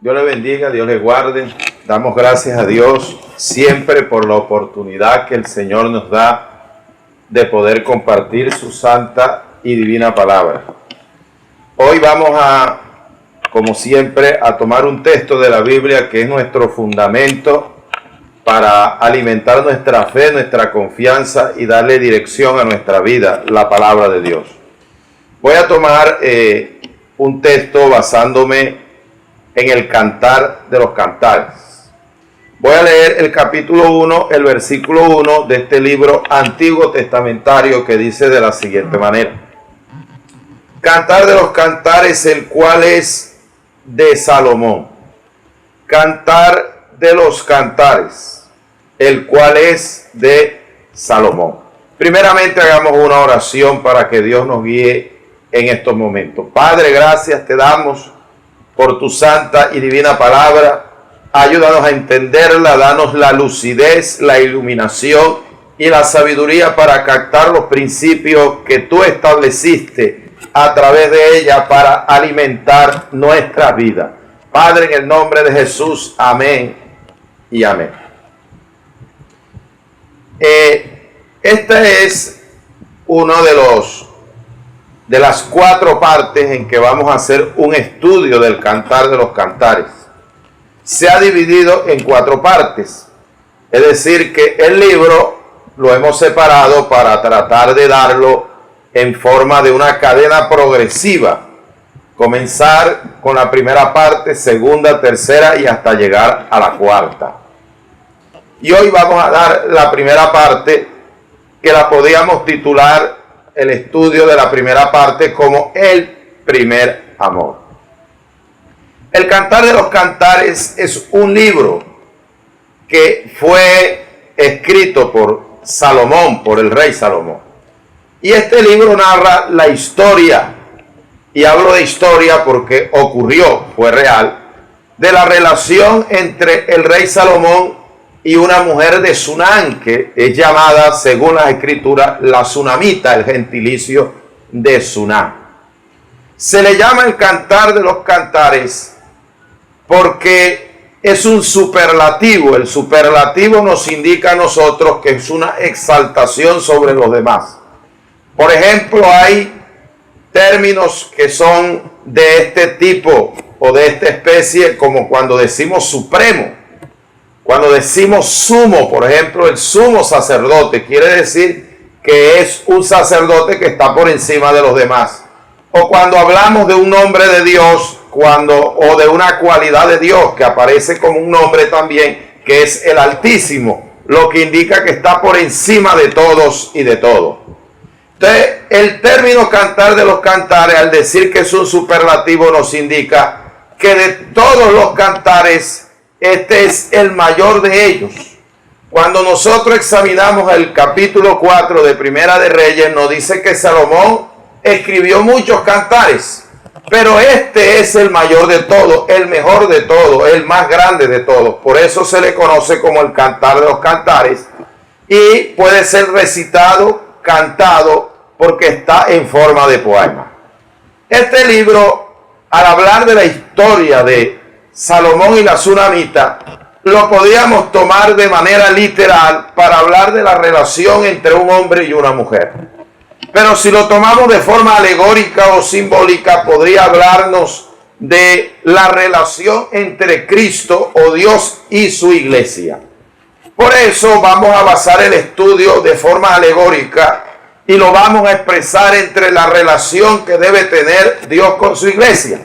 Dios le bendiga, Dios le guarde. Damos gracias a Dios siempre por la oportunidad que el Señor nos da de poder compartir su santa y divina palabra. Hoy vamos como siempre, a tomar un texto de la Biblia que es nuestro fundamento para alimentar nuestra fe, nuestra confianza y darle dirección a nuestra vida, la palabra de Dios. Voy a tomar un texto basándome en el Cantar de los Cantares. Voy a leer el capítulo 1, el versículo 1 de este libro antiguo testamentario que dice de la siguiente manera: Cantar de los Cantares, el cual es de Salomón. Cantar de los Cantares, el cual es de Salomón. Primeramente hagamos una oración para que Dios nos guíe en estos momentos. Padre, gracias te damos por tu santa y divina palabra. Ayúdanos a entenderla, danos la lucidez, la iluminación y la sabiduría para captar los principios que tú estableciste a través de ella para alimentar nuestra vida. Padre, en el nombre de Jesús, amén y amén. Esta es uno de las 4 partes en que vamos a hacer un estudio del Cantar de los Cantares. Se ha dividido en 4 partes, es decir que el libro lo hemos separado para tratar de darlo en forma de una cadena progresiva, comenzar con la primera parte, segunda, tercera y hasta llegar a la 4ª. Y hoy vamos a dar la primera parte, que la podíamos titular el estudio de la primera parte como el primer amor. El Cantar de los Cantares es un libro que fue escrito por Salomón, por el rey Salomón. Y este libro narra la historia, y hablo de historia porque ocurrió, fue real, de la relación entre el rey Salomón y una mujer de Sunam, que es llamada, según las escrituras, la Sunamita, el gentilicio de Sunam. Se le llama el Cantar de los Cantares porque es un superlativo. El superlativo nos indica a nosotros que es una exaltación sobre los demás. Por ejemplo, hay términos que son de este tipo o de esta especie, como cuando decimos supremo. Cuando decimos sumo, por ejemplo, el sumo sacerdote, quiere decir que es un sacerdote que está por encima de los demás. O cuando hablamos de un nombre de Dios, o de una cualidad de Dios, que aparece como un nombre también, que es el Altísimo, lo que indica que está por encima de todos y de todo. Entonces, el término Cantar de los Cantares, al decir que es un superlativo, nos indica que de todos los cantares, este es el mayor de ellos. Cuando nosotros examinamos el capítulo 4 de Primera de Reyes, nos dice que Salomón escribió muchos cantares, pero este es el mayor de todos, el mejor de todos, el más grande de todos. Por eso se le conoce como el Cantar de los Cantares, y puede ser recitado, cantado, porque está en forma de poema. Este libro, al hablar de la historia de Salomón y la Sunamita, lo podíamos tomar de manera literal para hablar de la relación entre un hombre y una mujer. Pero si lo tomamos de forma alegórica o simbólica, podría hablarnos de la relación entre Cristo o Dios y su iglesia. Por eso vamos a basar el estudio de forma alegórica y lo vamos a expresar entre la relación que debe tener Dios con su iglesia.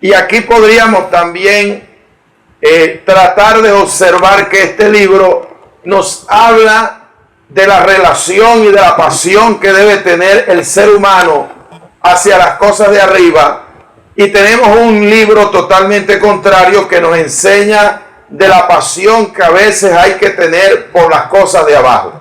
Y aquí podríamos también tratar de observar que este libro nos habla de la relación y de la pasión que debe tener el ser humano hacia las cosas de arriba. Y tenemos un libro totalmente contrario que nos enseña de la pasión que a veces hay que tener por las cosas de abajo.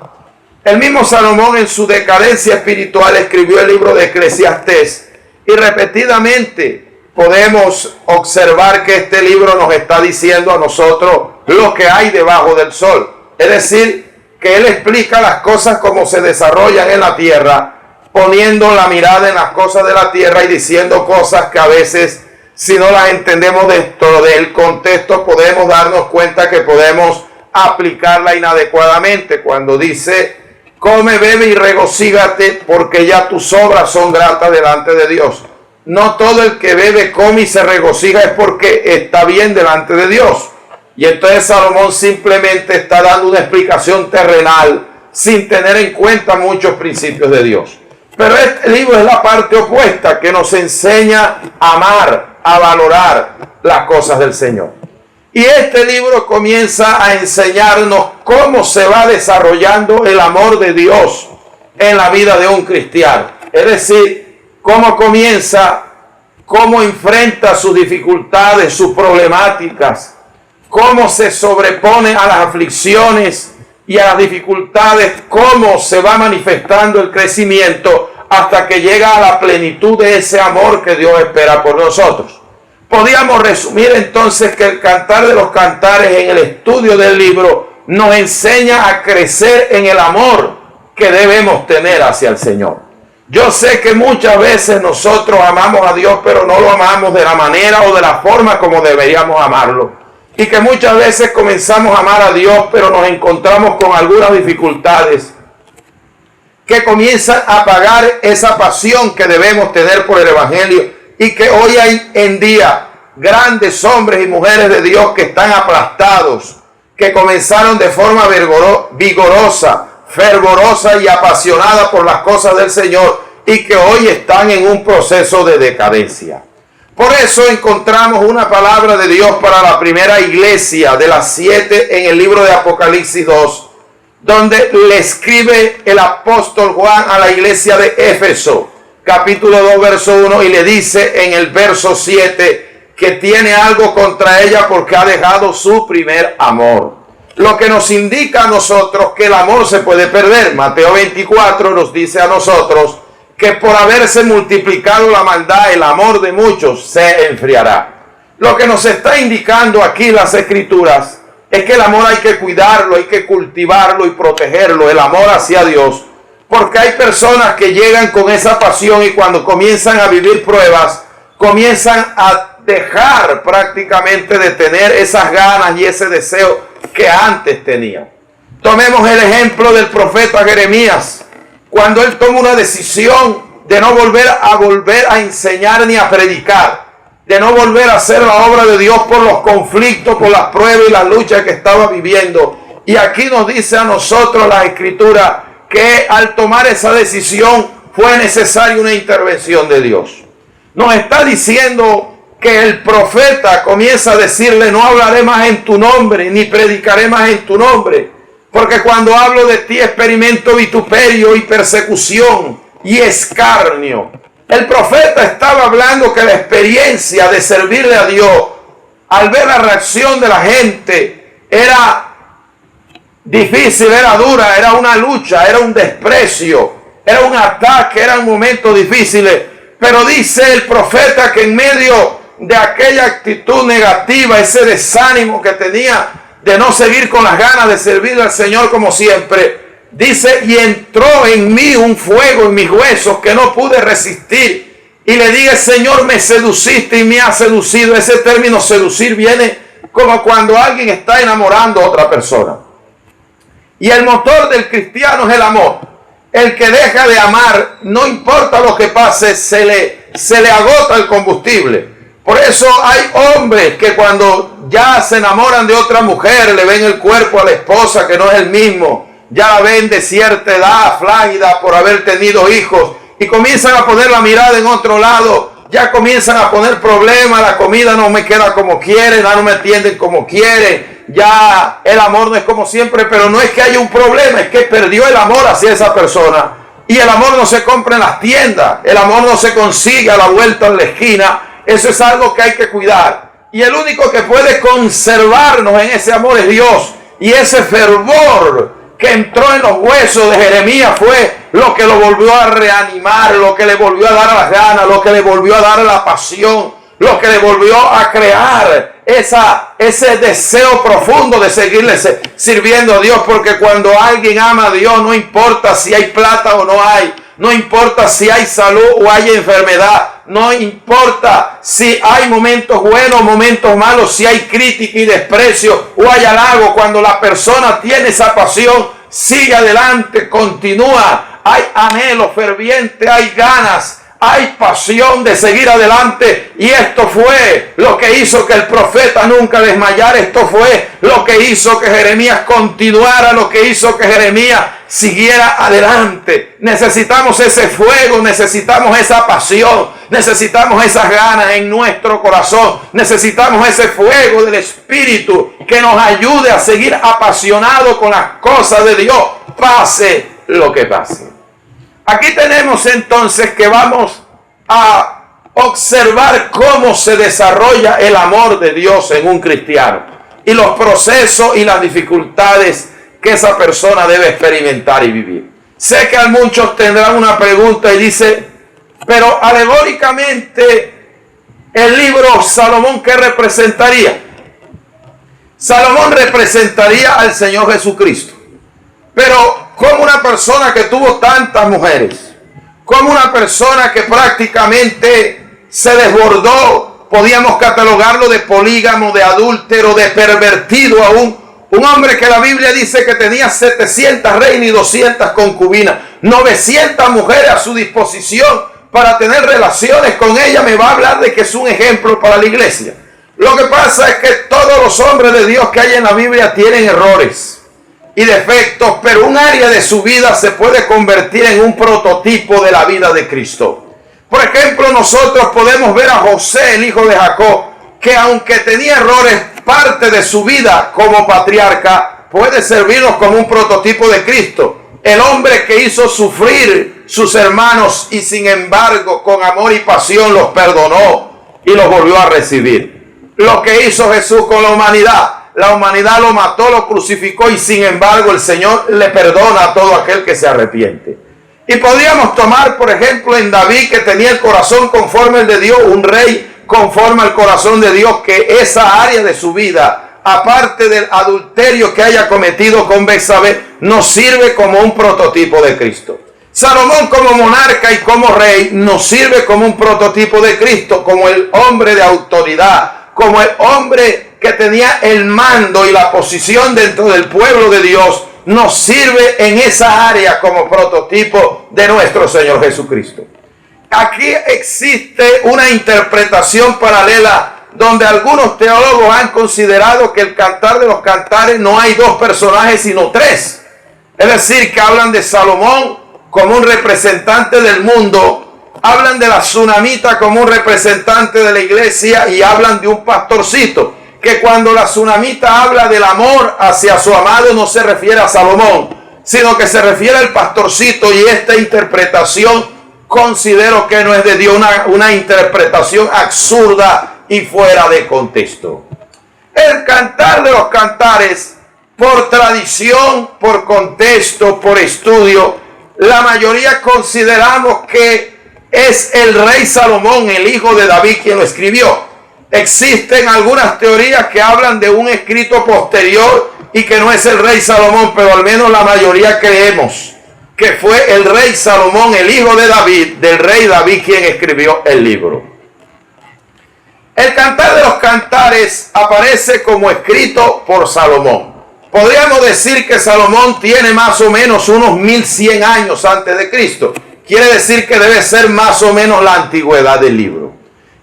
El mismo Salomón, en su decadencia espiritual, escribió el libro de Eclesiastés, y repetidamente podemos observar que este libro nos está diciendo a nosotros lo que hay debajo del sol. Es decir, que él explica las cosas como se desarrollan en la tierra, poniendo la mirada en las cosas de la tierra y diciendo cosas que a veces Si no las entendemos dentro del contexto, podemos darnos cuenta que podemos aplicarla inadecuadamente. Cuando dice, come, bebe y regocígate, porque ya tus obras son gratas delante de Dios. No todo el que bebe, come y se regocija es porque está bien delante de Dios. Y entonces Salomón simplemente está dando una explicación terrenal sin tener en cuenta muchos principios de Dios. Pero este libro es la parte opuesta, que nos enseña a amar, a valorar las cosas del Señor. Y este libro comienza a enseñarnos cómo se va desarrollando el amor de Dios en la vida de un cristiano. Es decir, cómo comienza, cómo enfrenta sus dificultades, sus problemáticas, cómo se sobrepone a las aflicciones y a las dificultades, cómo se va manifestando el crecimiento hasta que llega a la plenitud de ese amor que Dios espera por nosotros. Podríamos resumir entonces que el Cantar de los Cantares en el estudio del libro nos enseña a crecer en el amor que debemos tener hacia el Señor. Yo sé que muchas veces nosotros amamos a Dios, pero no lo amamos de la manera o de la forma como deberíamos amarlo. Y que muchas veces comenzamos a amar a Dios, pero nos encontramos con algunas dificultades que comienzan a apagar esa pasión que debemos tener por el Evangelio, y que hoy hay en día grandes hombres y mujeres de Dios que están aplastados, que comenzaron de forma vigorosa, fervorosa y apasionada por las cosas del Señor, y que hoy están en un proceso de decadencia. Por eso encontramos una palabra de Dios para la primera iglesia de las 7 en el libro de Apocalipsis 2, donde le escribe el apóstol Juan a la iglesia de Éfeso, capítulo 2, verso 1, y le dice en el verso 7 que tiene algo contra ella porque ha dejado su primer amor. Lo que nos indica a nosotros que el amor se puede perder. Mateo 24 nos dice a nosotros que por haberse multiplicado la maldad, el amor de muchos se enfriará. Lo que nos está indicando aquí las Escrituras es que el amor hay que cuidarlo, hay que cultivarlo y protegerlo, el amor hacia Dios, porque hay personas que llegan con esa pasión y cuando comienzan a vivir pruebas, comienzan a dejar prácticamente de tener esas ganas y ese deseo que antes tenían. Tomemos el ejemplo del profeta Jeremías, cuando él toma una decisión de no volver a enseñar ni a predicar, de no volver a hacer la obra de Dios por los conflictos, por las pruebas y las luchas que estaba viviendo. Y aquí nos dice a nosotros la Escritura que al tomar esa decisión fue necesaria una intervención de Dios. Nos está diciendo que el profeta comienza a decirle: no hablaré más en tu nombre, ni predicaré más en tu nombre, porque cuando hablo de ti experimento vituperio y persecución y escarnio. El profeta estaba hablando que la experiencia de servirle a Dios, al ver la reacción de la gente, era difícil, era dura, era una lucha, era un desprecio, era un ataque, eran momentos difíciles. Pero dice el profeta que en medio de aquella actitud negativa, ese desánimo que tenía de no seguir con las ganas de servir al Señor como siempre, dice: y entró en mí un fuego en mis huesos que no pude resistir. Y le dije: Señor, me seduciste y me has seducido. Ese término seducir viene como cuando alguien está enamorando a otra persona. Y el motor del cristiano es el amor. El que deja de amar, no importa lo que pase, se le agota el combustible. Por eso hay hombres que cuando ya se enamoran de otra mujer, le ven el cuerpo a la esposa que no es el mismo, ya la ven de cierta edad, flácida por haber tenido hijos, y comienzan a poner la mirada en otro lado, ya comienzan a poner problemas: la comida no me queda como quieren, ya no me atienden como quieren, ya el amor no es como siempre. Pero no es que haya un problema, es que perdió el amor hacia esa persona. Y el amor no se compra en las tiendas, el amor no se consigue a la vuelta en la esquina. Eso es algo que hay que cuidar. Y el único que puede conservarnos en ese amor es Dios. Y ese fervor que entró en los huesos de Jeremías fue lo que lo volvió a reanimar, lo que le volvió a dar las ganas, lo que le volvió a dar la pasión, lo que le volvió a crear ese deseo profundo de seguirle sirviendo a Dios. Porque cuando alguien ama a Dios, no importa si hay plata o no hay, no importa si hay salud o hay enfermedad, No importa si hay momentos buenos, momentos malos, si hay crítica y desprecio o hay halago. Cuando la persona tiene esa pasión, sigue adelante, continúa. Hay anhelo ferviente, hay ganas, hay pasión de seguir adelante. Y esto fue lo que hizo que el profeta nunca desmayara. Esto fue lo que hizo que Jeremías continuara, lo que hizo que Jeremías siguiera adelante. Necesitamos ese fuego, necesitamos esa pasión, necesitamos esas ganas en nuestro corazón. Necesitamos ese fuego del Espíritu que nos ayude a seguir apasionados con las cosas de Dios, pase lo que pase. Aquí tenemos entonces que vamos a observar cómo se desarrolla el amor de Dios en un cristiano y los procesos y las dificultades que esa persona debe experimentar y vivir. Sé que a muchos tendrán una pregunta y dice, pero alegóricamente el libro Salomón, ¿qué representaría? Salomón representaría al Señor Jesucristo. Pero como una persona que tuvo tantas mujeres, como una persona que prácticamente se desbordó, podíamos catalogarlo de polígamo, de adúltero, de pervertido aún, un hombre que la Biblia dice que tenía 700 reinas y 200 concubinas, 900 mujeres a su disposición para tener relaciones con ella, me va a hablar de que es un ejemplo para la iglesia. Lo que pasa es que todos los hombres de Dios que hay en la Biblia tienen errores y defectos, pero un área de su vida se puede convertir en un prototipo de la vida de Cristo. Por ejemplo, nosotros podemos ver a José, el hijo de Jacob, que aunque tenía errores, parte de su vida como patriarca puede servirnos como un prototipo de Cristo. El hombre que hizo sufrir sus hermanos y sin embargo con amor y pasión los perdonó y los volvió a recibir. Lo que hizo Jesús con la humanidad lo mató, lo crucificó y sin embargo el Señor le perdona a todo aquel que se arrepiente. Y podríamos tomar por ejemplo en David, que tenía el corazón conforme al de Dios, un rey conforme al corazón de Dios, que esa área de su vida, aparte del adulterio que haya cometido con Betsabé, nos sirve como un prototipo de Cristo. Salomón como monarca y como rey nos sirve como un prototipo de Cristo, como el hombre de autoridad, como el hombre que tenía el mando y la posición dentro del pueblo de Dios, nos sirve en esa área como prototipo de nuestro Señor Jesucristo. Aquí existe una interpretación paralela donde algunos teólogos han considerado que el Cantar de los Cantares no hay dos personajes sino tres. Es decir, que hablan de Salomón como un representante del mundo, hablan de la tsunamita como un representante de la iglesia y hablan de un pastorcito, que cuando la tsunamita habla del amor hacia su amado no se refiere a Salomón, sino que se refiere al pastorcito, y esta interpretación considero que no es de Dios, una interpretación absurda y fuera de contexto. El Cantar de los Cantares, por tradición, por contexto, por estudio, la mayoría consideramos que es el rey Salomón, el hijo de David, quien lo escribió. Existen algunas teorías que hablan de un escrito posterior y que no es el rey Salomón, pero al menos la mayoría creemos que fue el rey Salomón, el hijo de David, del rey David, quien escribió el libro. El Cantar de los Cantares aparece como escrito por Salomón. Podríamos decir que Salomón tiene más o menos unos 1100 años antes de Cristo. Quiere decir que debe ser más o menos la antigüedad del libro.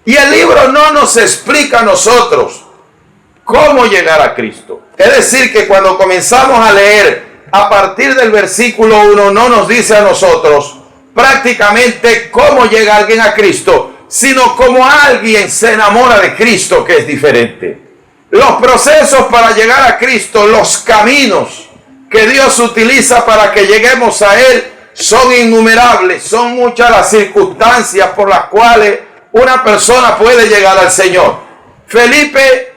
Y el libro no nos explica a nosotros cómo llegar a Cristo. Es decir, que cuando comenzamos a leer a partir del versículo 1, no nos dice a nosotros prácticamente cómo llega alguien a Cristo, sino cómo alguien se enamora de Cristo, que es diferente. Los procesos para llegar a Cristo, los caminos que Dios utiliza para que lleguemos a Él son innumerables, son muchas las circunstancias por las cuales una persona puede llegar al Señor. Felipe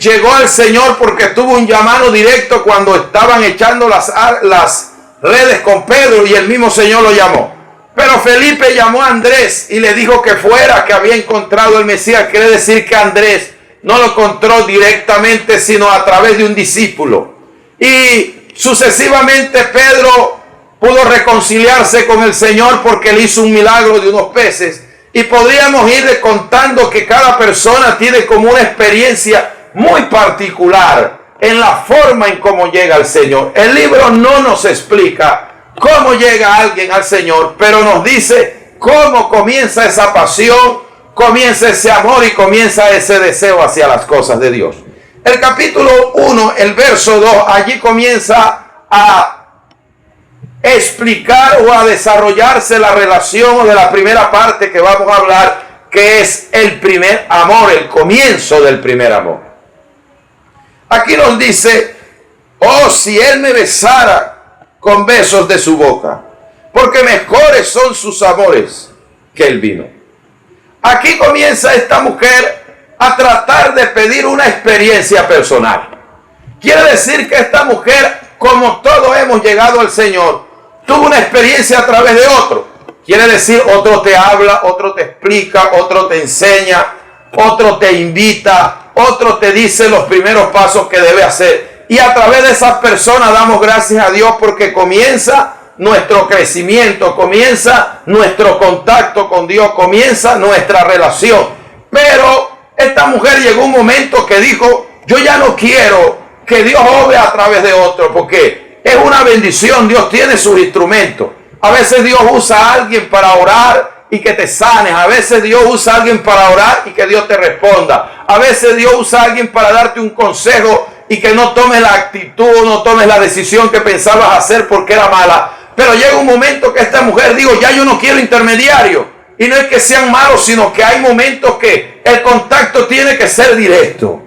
llegó al Señor porque tuvo un llamado directo cuando estaban echando las redes con Pedro y el mismo Señor lo llamó. Pero Felipe llamó a Andrés y le dijo que fuera, que había encontrado el Mesías. Quiere decir que Andrés no lo encontró directamente, sino a través de un discípulo. Y sucesivamente Pedro pudo reconciliarse con el Señor porque él hizo un milagro de unos peces. Y podríamos ir contando que cada persona tiene como una experiencia muy particular en la forma en cómo llega al Señor. El libro no nos explica cómo llega alguien al Señor, pero nos dice cómo comienza esa pasión, comienza ese amor y comienza ese deseo hacia las cosas de Dios. El capítulo 1, el verso 2, allí comienza a explicar o a desarrollarse la relación de la primera parte que vamos a hablar, que es el primer amor, el comienzo del primer amor. Aquí nos dice: oh, si él me besara con besos de su boca, porque mejores son sus amores que el vino. Aquí comienza esta mujer a tratar de pedir una experiencia personal. Quiere decir que esta mujer, como todos hemos llegado al Señor, tuvo una experiencia a través de otro. Quiere decir, otro te habla, otro te explica, otro te enseña, otro te invita, otro te dice los primeros pasos que debe hacer. Y a través de esas personas damos gracias a Dios porque comienza nuestro crecimiento, comienza nuestro contacto con Dios, comienza nuestra relación. Pero esta mujer llegó un momento que dijo: yo ya no quiero que Dios obre a través de otro, porque es una bendición. Dios tiene sus instrumentos. A veces Dios usa a alguien para orar y que te sanes. A veces Dios usa a alguien para orar y que Dios te responda. A veces Dios usa a alguien para darte un consejo y que no tomes la actitud, no tomes la decisión que pensabas hacer porque era mala. Pero llega un momento que esta mujer digo: ya yo no quiero intermediario. Y no es que sean malos, sino que hay momentos que el contacto tiene que ser directo.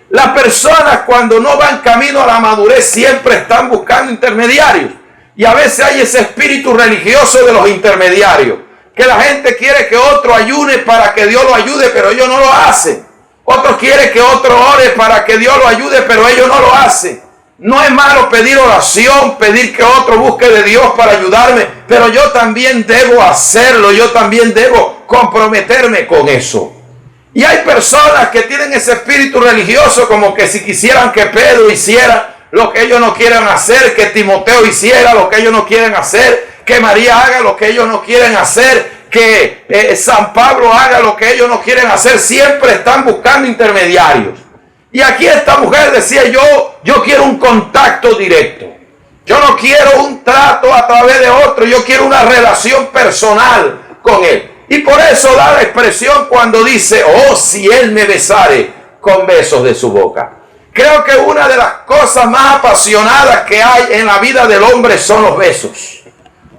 Las personas, cuando no van camino a la madurez, siempre están buscando intermediarios. Y a veces hay ese espíritu religioso de los intermediarios, que la gente quiere que otro ayune para que Dios lo ayude, pero ellos no lo hacen. Otros quieren que otro ore para que Dios lo ayude, pero ellos no lo hacen. No es malo pedir oración, pedir que otro busque de Dios para ayudarme, pero yo también debo hacerlo, yo también debo comprometerme con eso. Y hay personas que tienen ese espíritu religioso, como que si quisieran que Pedro hiciera lo que ellos no quieren hacer, que Timoteo hiciera lo que ellos no quieren hacer, que María haga lo que ellos no quieren hacer, que San Pablo haga lo que ellos no quieren hacer. Siempre están buscando intermediarios. Y aquí esta mujer decía: yo quiero un contacto directo. Yo no quiero un trato a través de otro. Yo quiero una relación personal con él. Y por eso da la expresión cuando dice: oh, si él me besare con besos de su boca. Creo que una de las cosas más apasionadas que hay en la vida del hombre son los besos.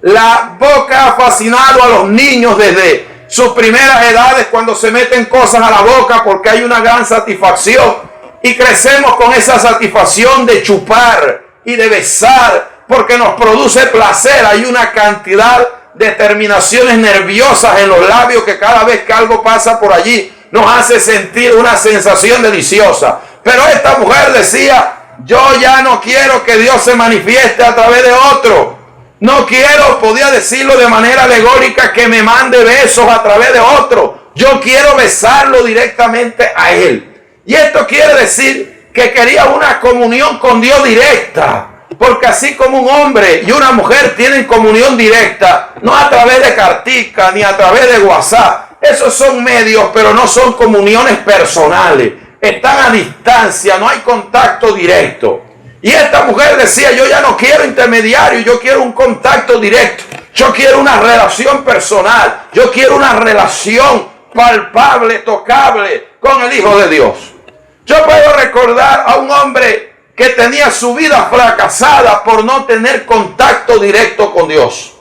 La boca ha fascinado a los niños desde sus primeras edades, cuando se meten cosas a la boca, porque hay una gran satisfacción. Y crecemos con esa satisfacción de chupar y de besar, porque nos produce placer. Hay una cantidad de terminaciones nerviosas en los labios que cada vez que algo pasa por allí nos hace sentir una sensación deliciosa. Pero esta mujer decía: yo ya no quiero que Dios se manifieste a través de otro. No quiero, podía decirlo de manera alegórica, que me mande besos a través de otro. Yo quiero besarlo directamente a él. Y esto quiere decir que quería una comunión con Dios directa. Porque así como un hombre y una mujer tienen comunión directa, no a través de cartica ni a través de WhatsApp. Esos son medios, pero no son comuniones personales. Están a distancia, no hay contacto directo. Y esta mujer decía: yo ya no quiero intermediario, yo quiero un contacto directo. Yo quiero una relación personal. Yo quiero una relación palpable, tocable con el Hijo de Dios. Yo puedo recordar a un hombre que tenía su vida fracasada por no tener contacto directo con Dios.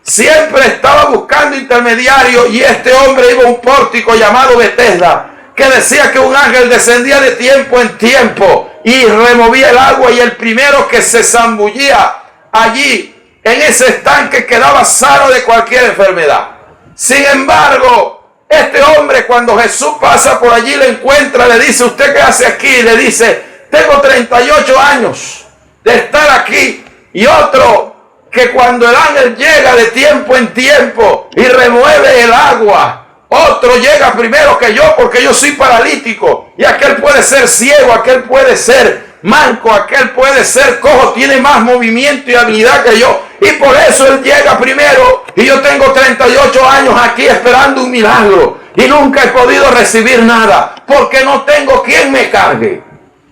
Siempre estaba buscando intermediarios, y este hombre iba a un pórtico llamado Betesda, que decía que un ángel descendía de tiempo en tiempo y removía el agua, y el primero que se zambullía allí en ese estanque quedaba sano de cualquier enfermedad. Sin embargo, este hombre, cuando Jesús pasa por allí, le encuentra, le dice: ¿usted qué hace aquí? Le dice: tengo 38 años de estar aquí. Y otro, que cuando el ángel llega de tiempo en tiempo y remueve el agua, otro llega primero que yo, porque yo soy paralítico. Y aquel puede ser ciego, aquel puede ser manco, aquel puede ser cojo, tiene más movimiento y habilidad que yo. Y por eso Él llega primero. Y yo tengo 38 años aquí esperando un milagro. Y nunca he podido recibir nada. Porque no tengo quien me cargue.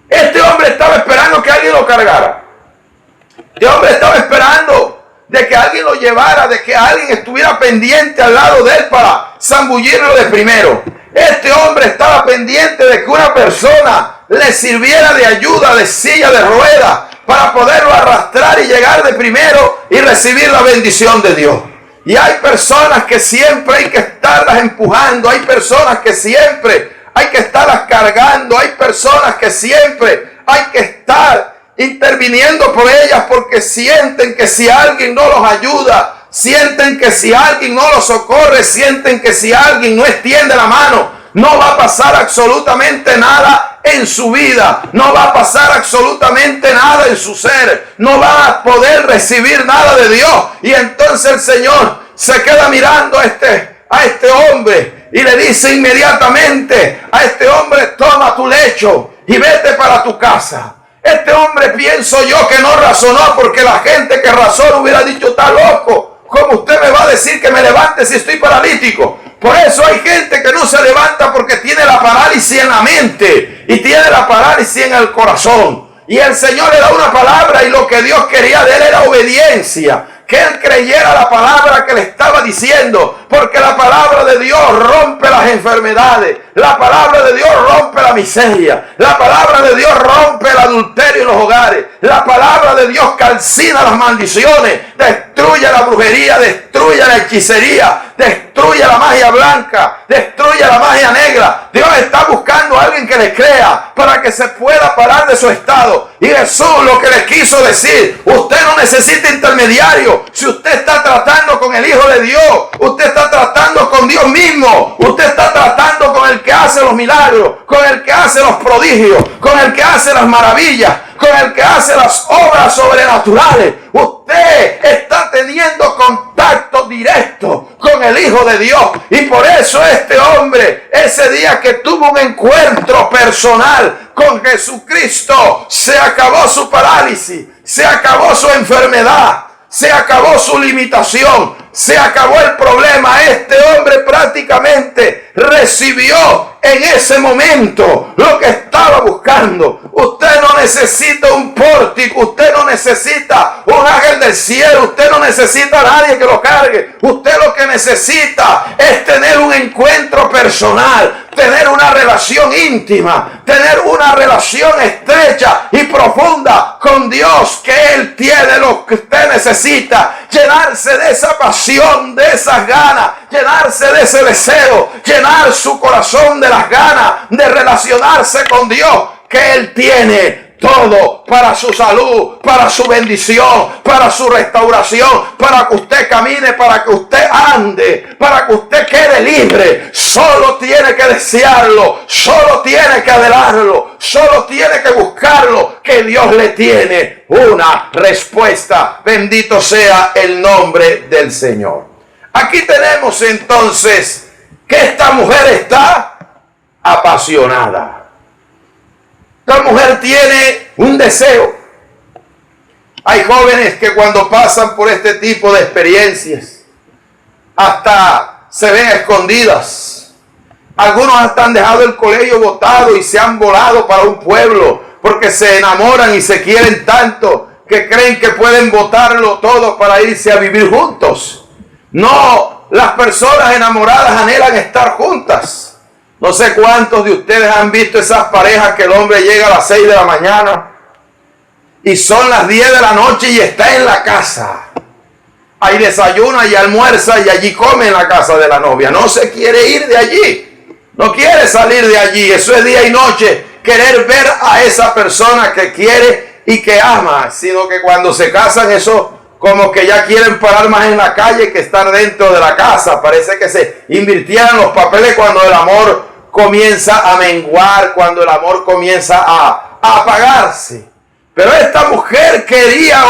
Este hombre estaba esperando que alguien lo cargara. Este hombre estaba esperando de que alguien lo llevara, de que alguien estuviera pendiente al lado de él para zambullirlo de primero. Este hombre estaba pendiente de que una persona le sirviera de ayuda, de silla de ruedas, para poderlo arrastrar y llegar de primero y recibir la bendición de Dios. Y hay personas que siempre hay que estarlas empujando, hay personas que siempre hay que estarlas cargando, hay personas que siempre hay que estar interviniendo por ellas porque sienten que si alguien no los ayuda, sienten que si alguien no los socorre, sienten que si alguien no extiende la mano, no va a pasar absolutamente nada en su vida, no va a pasar absolutamente nada en su ser, no va a poder recibir nada de Dios. Y entonces el Señor se queda mirando a este hombre y le dice inmediatamente a este hombre: toma tu lecho y vete para tu casa. Este hombre, pienso yo, que no razonó, porque la gente que razona hubiera dicho: está loco, ¿cómo usted me va a decir que me levante si estoy paralítico? Por eso hay gente que no se levanta, porque tiene la parálisis en la mente y tiene la parálisis en el corazón. Y el Señor le da una palabra, y lo que Dios quería de él era obediencia. Que él creyera la palabra que le estaba diciendo, porque la palabra de Dios rompe las enfermedades, la palabra de Dios rompe la miseria, la palabra de Dios rompe el adulterio en los hogares, la palabra de Dios calcina las maldiciones, destruye la brujería, destruye la hechicería, destruye la magia blanca, destruye la magia negra. Dios está buscando a alguien que le crea para que se pueda parar de su estado. Y Jesús lo que le quiso decir: usted no necesita intermediario. Si usted está tratando con el Hijo de Dios, usted está tratando con Dios mismo, usted está tratando con el que hace los milagros, con el que hace los prodigios, con el que hace las maravillas, con el que hace las obras sobrenaturales. Usted está teniendo contacto directo con el Hijo de Dios. Y por eso este hombre, ese día que tuvo un encuentro personal con Jesucristo, se acabó su parálisis, se acabó su enfermedad, se acabó su limitación, se acabó el problema. Este hombre prácticamente recibió en ese momento lo que estaba buscando. Usted no necesita un pórtico, usted no necesita un ángel del cielo, usted no necesita a nadie que lo cargue. Usted lo que necesita es tener un encuentro personal, tener una relación íntima, tener una relación estrecha y profunda con Dios, que Él tiene lo que usted necesita. Llenarse de esa pasión, de esas ganas, llenarse de ese deseo, llenar su corazón de las ganas de relacionarse con Dios, que Él tiene todo para su salud, para su bendición, para su restauración, para que usted camine, para que usted ande, para que usted quede libre. Solo tiene que desearlo, solo tiene que anhelarlo, solo tiene que buscarlo, que Dios le tiene una respuesta. Bendito sea el nombre del Señor. Aquí tenemos entonces que esta mujer está apasionada. Esta mujer tiene un deseo. Hay jóvenes que cuando pasan por este tipo de experiencias hasta se ven escondidas. Algunos hasta han dejado el colegio botado y se han volado para un pueblo porque se enamoran y se quieren tanto que creen que pueden botarlo todo para irse a vivir juntos. No, las personas enamoradas anhelan estar juntas. No sé cuántos de ustedes han visto esas parejas que el hombre llega a las 6 de la mañana y son las 10 de la noche y está en la casa. Ahí desayuna y almuerza y allí come en la casa de la novia. No se quiere ir de allí. No quiere salir de allí. Eso es día y noche. Querer ver a esa persona que quiere y que ama. Sino que cuando se casan, eso como que ya quieren parar más en la calle que estar dentro de la casa. Parece que se invirtieran los papeles cuando el amor comienza a menguar, cuando el amor comienza a apagarse. Pero esta mujer quería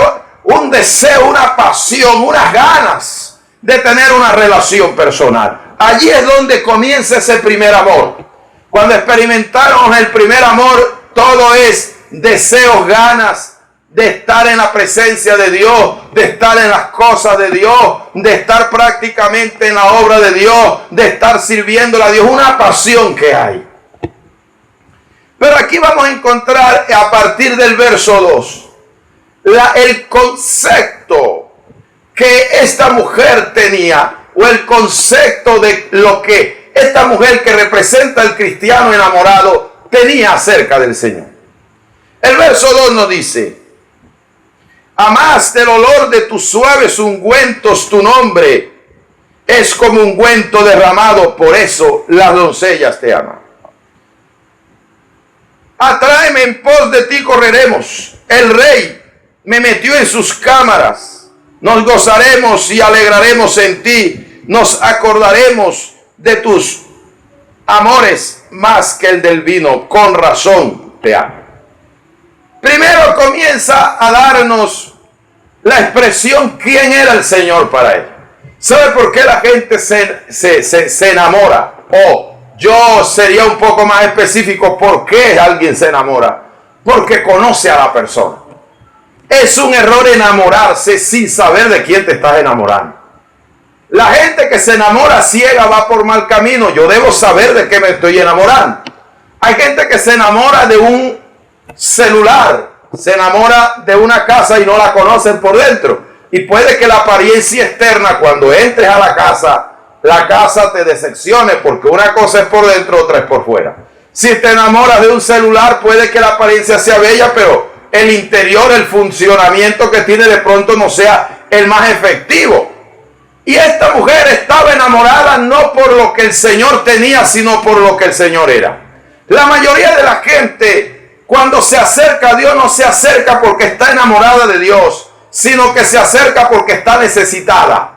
un deseo, una pasión, unas ganas de tener una relación personal. Allí es donde comienza ese primer amor. Cuando experimentaron el primer amor, todo es deseos, ganas, de estar en la presencia de Dios, de estar en las cosas de Dios, de estar prácticamente en la obra de Dios, de estar sirviéndole a Dios, una pasión que hay. Pero aquí vamos a encontrar a partir del verso 2, el concepto que esta mujer tenía, o el concepto de lo que esta mujer que representa al cristiano enamorado tenía acerca del Señor. El verso 2 nos dice: amaste el olor de tus suaves ungüentos, tu nombre es como ungüento derramado, por eso las doncellas te aman. Atráeme, en pos de ti correremos, el rey me metió en sus cámaras, nos gozaremos y alegraremos en ti, nos acordaremos de tus amores más que el del vino, con razón te amo. Primero comienza a darnos la expresión quién era el Señor para él. ¿Sabe por qué la gente se enamora? O yo sería un poco más específico, ¿por qué alguien se enamora? Porque conoce a la persona. Es un error enamorarse sin saber de quién te estás enamorando. La gente que se enamora ciega va por mal camino. Yo debo saber de qué me estoy enamorando. Hay gente que se enamora de un celular, se enamora de una casa y no la conocen por dentro. Y puede que la apariencia externa, cuando entres a la casa te decepcione, porque una cosa es por dentro, otra es por fuera. Si te enamoras de un celular, puede que la apariencia sea bella, pero el interior, el funcionamiento que tiene de pronto no sea el más efectivo. Y esta mujer estaba enamorada no por lo que el Señor tenía, sino por lo que el Señor era. La mayoría de la gente, cuando se acerca a Dios, no se acerca porque está enamorada de Dios, sino que se acerca porque está necesitada.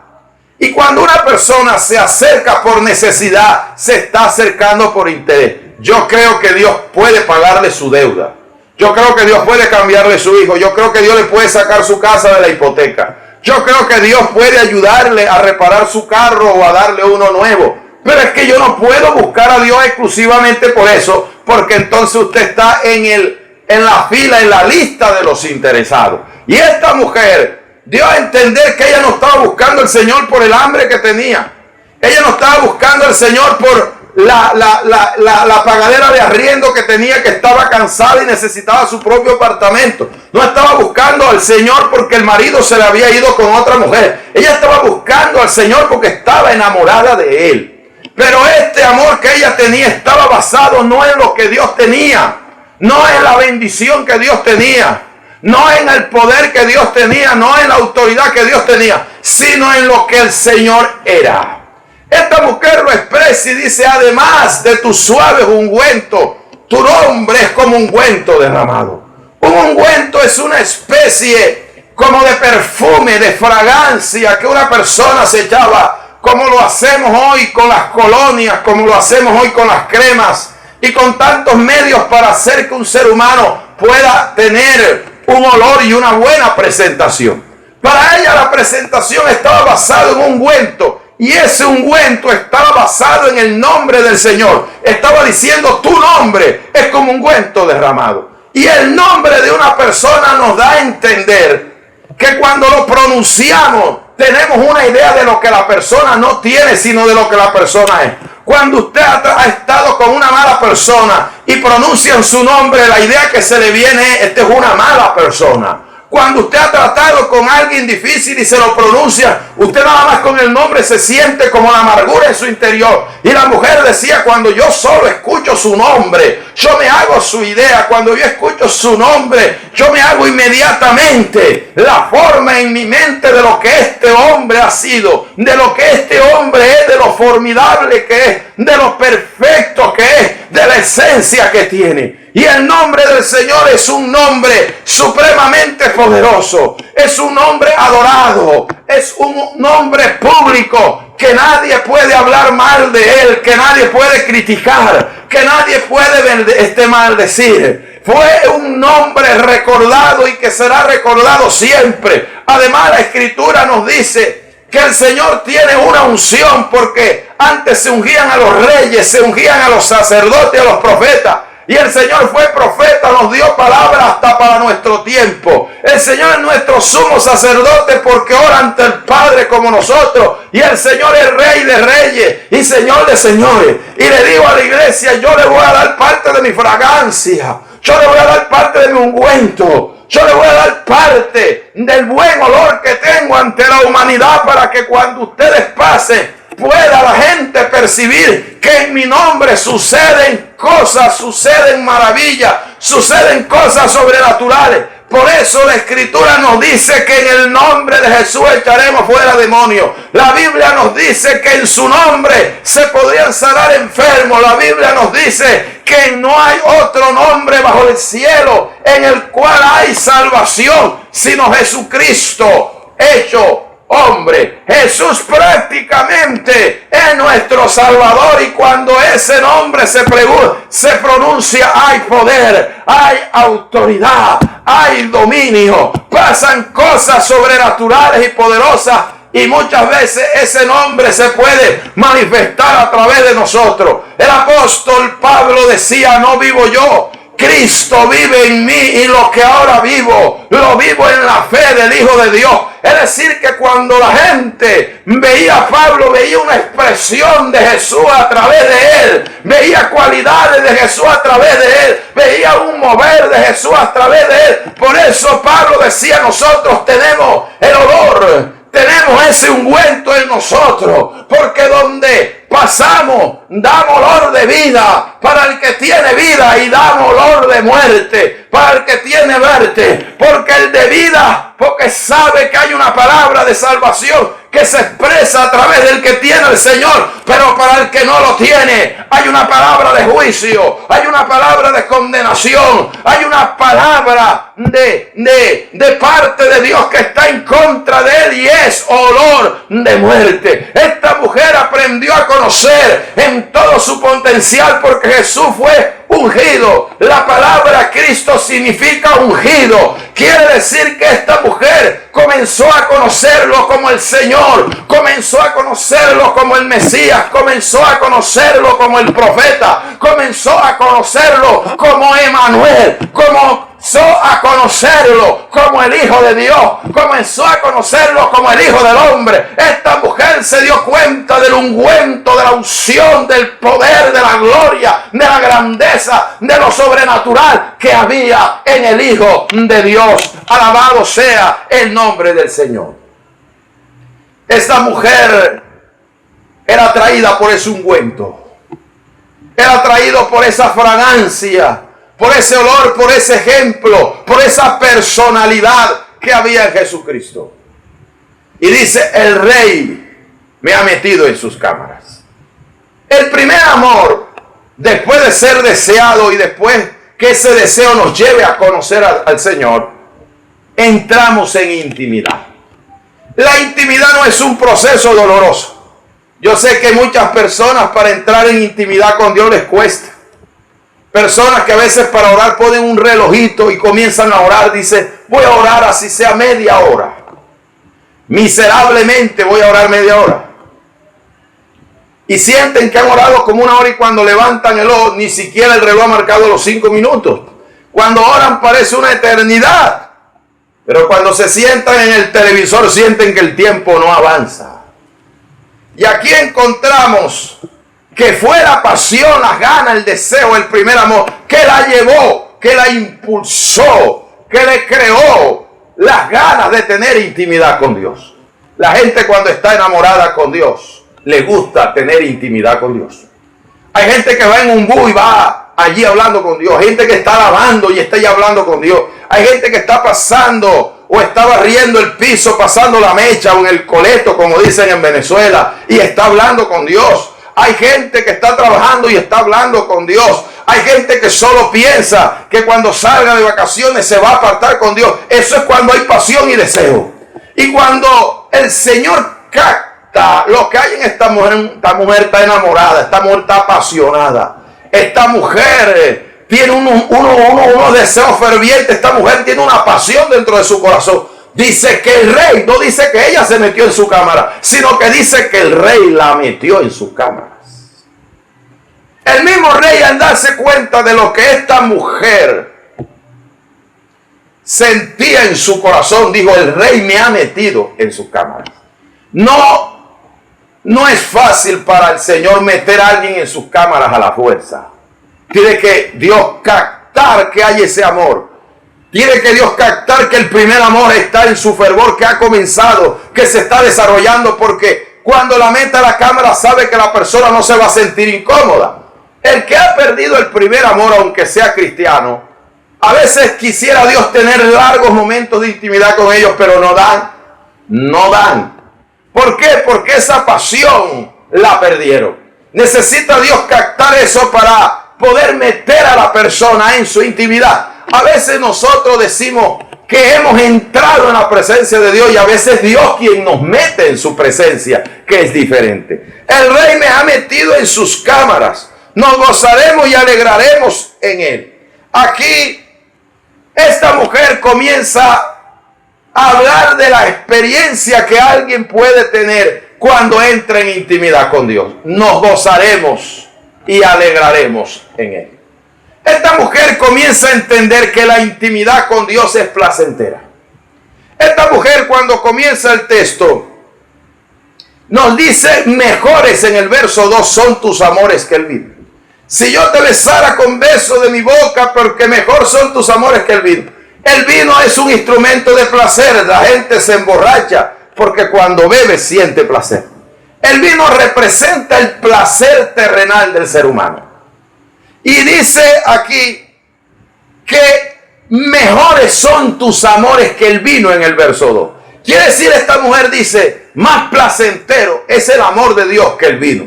Y cuando una persona se acerca por necesidad, se está acercando por interés. Yo creo que Dios puede pagarle su deuda. Yo creo que Dios puede cambiarle su hijo. Yo creo que Dios le puede sacar su casa de la hipoteca. Yo creo que Dios puede ayudarle a reparar su carro o a darle uno nuevo. Pero es que yo no puedo buscar a Dios exclusivamente por eso, porque entonces usted está en la fila, en la lista de los interesados. Y esta mujer dio a entender que ella no estaba buscando al Señor por el hambre que tenía. Ella no estaba buscando al Señor por la pagadera de arriendo que tenía, que estaba cansada y necesitaba su propio apartamento. No estaba buscando al Señor porque el marido se le había ido con otra mujer. Ella estaba buscando al Señor porque estaba enamorada de Él. Pero este amor que ella tenía estaba basado no en lo que Dios tenía, no en la bendición que Dios tenía, no en el poder que Dios tenía, no en la autoridad que Dios tenía, sino en lo que el Señor era. Esta mujer lo expresa y dice: además de tus suaves ungüentos, tu nombre es como ungüento derramado. Un ungüento es una especie como de perfume, de fragancia que una persona se echaba, como lo hacemos hoy con las colonias, como lo hacemos hoy con las cremas y con tantos medios para hacer que un ser humano pueda tener un olor y una buena presentación. Para ella la presentación estaba basada en un ungüento. Y ese ungüento estaba basado en el nombre del Señor. Estaba diciendo: tu nombre es como ungüento derramado. Y el nombre de una persona nos da a entender que cuando lo pronunciamos tenemos una idea de lo que la persona no tiene, sino de lo que la persona es. Cuando usted ha estado con una mala persona y pronuncian su nombre, la idea que se le viene es: esta es una mala persona. Cuando usted ha tratado con alguien difícil y se lo pronuncia, usted nada más con el nombre se siente como la amargura en su interior. Y la mujer decía: cuando yo solo escucho su nombre, yo me hago su idea. Cuando yo escucho su nombre, yo me hago inmediatamente la forma en mi mente de lo que este hombre ha sido, de lo que este hombre es, de lo formidable que es, de lo perfecto que es, de la esencia que tiene. Y el nombre del Señor es un nombre supremamente poderoso. Es un nombre adorado. Es un nombre público que nadie puede hablar mal de él, que nadie puede criticar, que nadie puede maldecir. Fue un nombre recordado y que será recordado siempre. Además, la Escritura nos dice que el Señor tiene una unción, porque antes se ungían a los reyes, se ungían a los sacerdotes, a los profetas. Y el Señor fue profeta, nos dio palabra hasta para nuestro tiempo. El Señor es nuestro sumo sacerdote porque ora ante el Padre como nosotros. Y el Señor es Rey de reyes y Señor de señores. Y le digo a la iglesia, yo le voy a dar parte de mi fragancia. Yo le voy a dar parte de mi ungüento. Yo le voy a dar parte del buen olor que tengo ante la humanidad para que cuando ustedes pasen pueda la gente percibir que en mi nombre suceden cosas, suceden maravillas, suceden cosas sobrenaturales. Por eso la Escritura nos dice que en el nombre de Jesús echaremos fuera demonios. La Biblia nos dice que en su nombre se podrían sanar enfermos. La Biblia nos dice que no hay otro nombre bajo el cielo en el cual hay salvación, sino Jesucristo hecho hombre. Jesús prácticamente es nuestro Salvador, y cuando ese nombre se pronuncia, hay poder, hay autoridad, hay dominio, pasan cosas sobrenaturales y poderosas, y muchas veces ese nombre se puede manifestar a través de nosotros. El apóstol Pablo decía, no vivo yo, Cristo vive en mí, y lo que ahora vivo, lo vivo en la fe del Hijo de Dios. Es decir, que cuando la gente veía a Pablo, veía una expresión de Jesús a través de él, veía cualidades de Jesús a través de él, veía un mover de Jesús a través de él. Por eso Pablo decía, nosotros tenemos el olor, tenemos ese ungüento en nosotros, porque donde pasamos damos olor de vida para el que tiene vida, y damos olor de muerte para el que tiene muerte, porque el de vida, porque sabe que hay una palabra de salvación que se expresa a través del que tiene el Señor, pero para el que no lo tiene hay una palabra de juicio, hay una palabra de condenación, hay una palabra de parte de Dios que está en contra de él, y es olor de muerte. Esta mujer aprendió a conocer en todo su potencial, porque Jesús fue ungido. La palabra Cristo significa ungido. Quiere decir que esta mujer comenzó a conocerlo como el Señor, comenzó a conocerlo como el Mesías, comenzó a conocerlo como el profeta, comenzó a conocerlo como Emanuel, comenzó a conocerlo como el Hijo de Dios, comenzó a conocerlo como el Hijo del Hombre. Esta mujer se dio cuenta del ungüento, de la unción, del poder, de la gloria, de la grandeza, de lo sobrenatural que había en el Hijo de Dios. Alabado sea el nombre del Señor. Esta mujer era atraída por ese ungüento, era atraído por esa fragancia, por ese olor, por ese ejemplo, por esa personalidad que había en Jesucristo. Y dice, el Rey me ha metido en sus cámaras. El primer amor, después de ser deseado y después que ese deseo nos lleve a conocer al Señor, entramos en intimidad. La intimidad no es un proceso doloroso. Yo sé que muchas personas para entrar en intimidad con Dios les cuesta. Personas que a veces para orar ponen un relojito y comienzan a orar, dicen, voy a orar así sea media hora. Miserablemente voy a orar media hora. Y sienten que han orado como una hora, y cuando levantan el ojo, ni siquiera el reloj ha marcado los 5 minutos. Cuando oran parece una eternidad. Pero cuando se sientan en el televisor sienten que el tiempo no avanza. Y aquí encontramos que fue la pasión, las ganas, el deseo, el primer amor, que la llevó, que la impulsó, que le creó las ganas de tener intimidad con Dios. La gente cuando está enamorada con Dios, le gusta tener intimidad con Dios. Hay gente que va en un bus y va allí hablando con Dios. Hay gente que está lavando y está allí hablando con Dios. Hay gente que está pasando o está barriendo el piso, pasando la mecha o en el coleto, como dicen en Venezuela, y está hablando con Dios. Hay gente que está trabajando y está hablando con Dios. Hay gente que solo piensa que cuando salga de vacaciones se va a apartar con Dios. Eso es cuando hay pasión y deseo. Y cuando el Señor capta lo que hay en esta mujer está enamorada, esta mujer está apasionada. Esta mujer tiene unos deseos fervientes, esta mujer tiene una pasión dentro de su corazón. Dice que el Rey, no dice que ella se metió en su cámara, sino que dice que el Rey la metió en sus cámaras. El mismo rey, al darse cuenta de lo que esta mujer sentía en su corazón, dijo: el rey me ha metido en sus cámaras. No es fácil para el Señor meter a alguien en sus cámaras a la fuerza. Tiene que Dios captar que hay ese amor. Tiene que Dios captar que el primer amor está en su fervor, que ha comenzado, que se está desarrollando, porque cuando la mete a la cámara sabe que la persona no se va a sentir incómoda. El que ha perdido el primer amor, aunque sea cristiano, a veces quisiera Dios tener largos momentos de intimidad con ellos, pero no dan. ¿Por qué? Porque esa pasión la perdieron. Necesita Dios captar eso para poder meter a la persona en su intimidad. A veces nosotros decimos que hemos entrado en la presencia de Dios, y a veces Dios quien nos mete en su presencia, que es diferente. El rey me ha metido en sus cámaras. Nos gozaremos y alegraremos en él. Aquí esta mujer comienza a hablar de la experiencia que alguien puede tener cuando entra en intimidad con Dios. Nos gozaremos y alegraremos en él. Esta mujer comienza a entender que la intimidad con Dios es placentera. Esta mujer, cuando comienza el texto, nos dice: mejores, en el verso 2, son tus amores que el vino. Si yo te besara con beso de mi boca, porque mejor son tus amores que el vino. El vino es un instrumento de placer. La gente se emborracha porque cuando bebe siente placer. El vino representa el placer terrenal del ser humano. Y dice aquí que mejores son tus amores que el vino en el verso 2. Quiere decir, esta mujer dice: más placentero es el amor de Dios que el vino.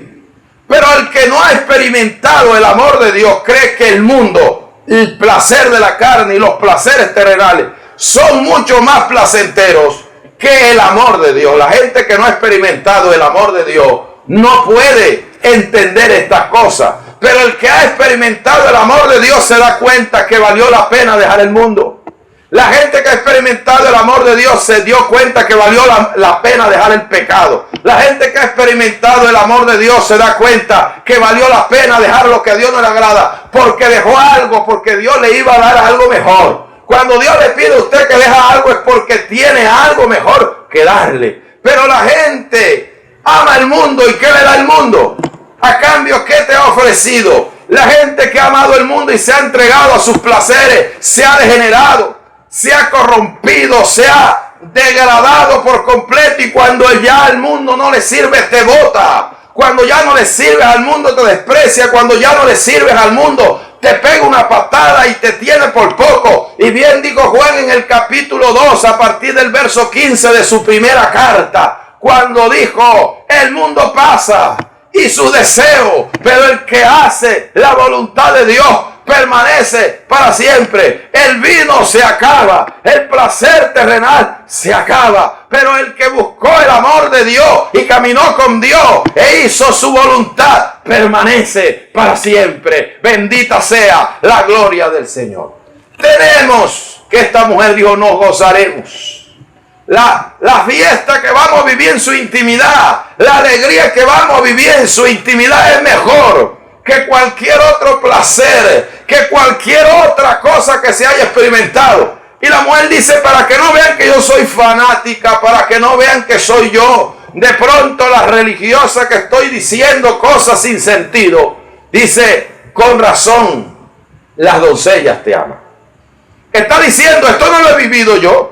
Pero el que no ha experimentado el amor de Dios cree que el mundo, el placer de la carne y los placeres terrenales son mucho más placenteros que el amor de Dios. La gente que no ha experimentado el amor de Dios no puede entender estas cosas. Pero el que ha experimentado el amor de Dios se da cuenta que valió la pena dejar el mundo. La gente que ha experimentado el amor de Dios se dio cuenta que valió la pena dejar el pecado. La gente que ha experimentado el amor de Dios se da cuenta que valió la pena dejar lo que a Dios no le agrada, porque dejó algo, porque Dios le iba a dar algo mejor. Cuando Dios le pide a usted que deja algo es porque tiene algo mejor que darle. Pero la gente ama el mundo, ¿y qué le da el mundo? A cambio, ¿qué te ha ofrecido? La gente que ha amado el mundo y se ha entregado a sus placeres se ha degenerado, se ha corrompido, se ha degradado por completo, y cuando ya el mundo no le sirve te bota. Cuando ya no le sirves al mundo te desprecia. Cuando ya no le sirves al mundo te pega una patada y te tiene por poco. Y bien dijo Juan en el capítulo 2, a partir del verso 15 de su primera carta, cuando dijo: el mundo pasa y su deseo, pero el que hace la voluntad de Dios permanece para siempre. El vino se acaba, el placer terrenal se acaba, pero el que buscó el amor de Dios y caminó con Dios e hizo su voluntad permanece para siempre. Bendita sea la gloria del Señor. Tenemos que esta mujer dijo: nos gozaremos. La fiesta que vamos a vivir en su intimidad, la alegría que vamos a vivir en su intimidad es mejor que cualquier otro placer, que cualquier otra cosa que se haya experimentado. Y la mujer dice: para que no vean que yo soy fanática, para que no vean que soy yo de pronto la religiosa que estoy diciendo cosas sin sentido, dice: con razón las doncellas te aman. Está diciendo: esto no lo he vivido yo,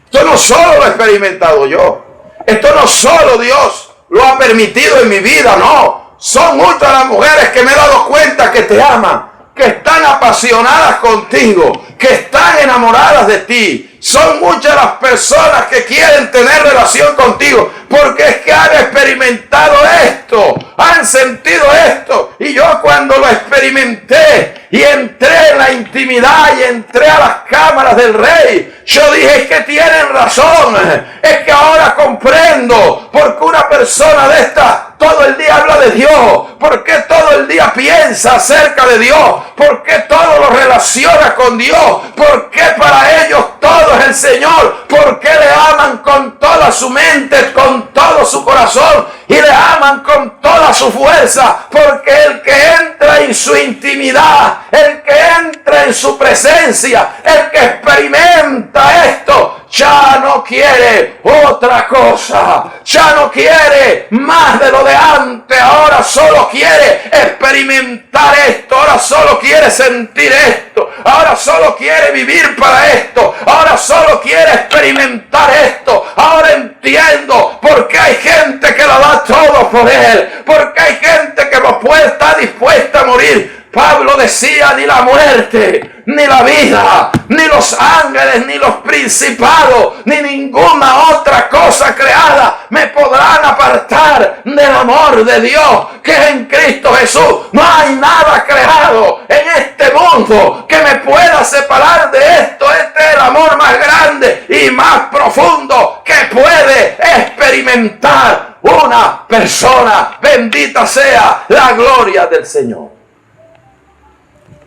esto no solo lo he experimentado yo, esto no solo Dios lo ha permitido en mi vida, no. Son muchas las mujeres que me he dado cuenta que te aman, que están apasionadas contigo, que están enamoradas de ti. Son muchas las personas que quieren tener relación contigo, porque es que han experimentado esto, han sentido esto. Y yo, cuando lo experimenté y entré en la intimidad y entré a las cámaras del rey, yo dije: es que tienen razón, es que ahora comprendo por qué una persona de esta todo el día habla de Dios, por qué todo el día piensa acerca de Dios, por qué todo lo relaciona con Dios, por qué para ellos todo todo es el Señor, porque le aman con toda su mente, con todo su corazón, y le aman con toda su fuerza, porque el que entra en su intimidad, el que entra en su presencia, el que experimenta esto, ya no quiere otra cosa, ya no quiere más de lo de antes, ahora solo quiere experimentar esto, ahora solo quiere sentir esto, ahora solo quiere vivir para esto, ahora solo quiere experimentar esto. Ahora entiendo por qué hay gente que lo da todo por él, porque hay gente que está dispuesta a morir. Pablo decía, ni la muerte, ni la vida, ni los ángeles, ni los principados, ni ninguna otra cosa creada me podrán apartar del amor de Dios que es en Cristo Jesús. No hay nada creado en este mundo que me pueda separar de esto. Este es el amor más grande y más profundo que puede experimentar una persona. Bendita sea la gloria del Señor.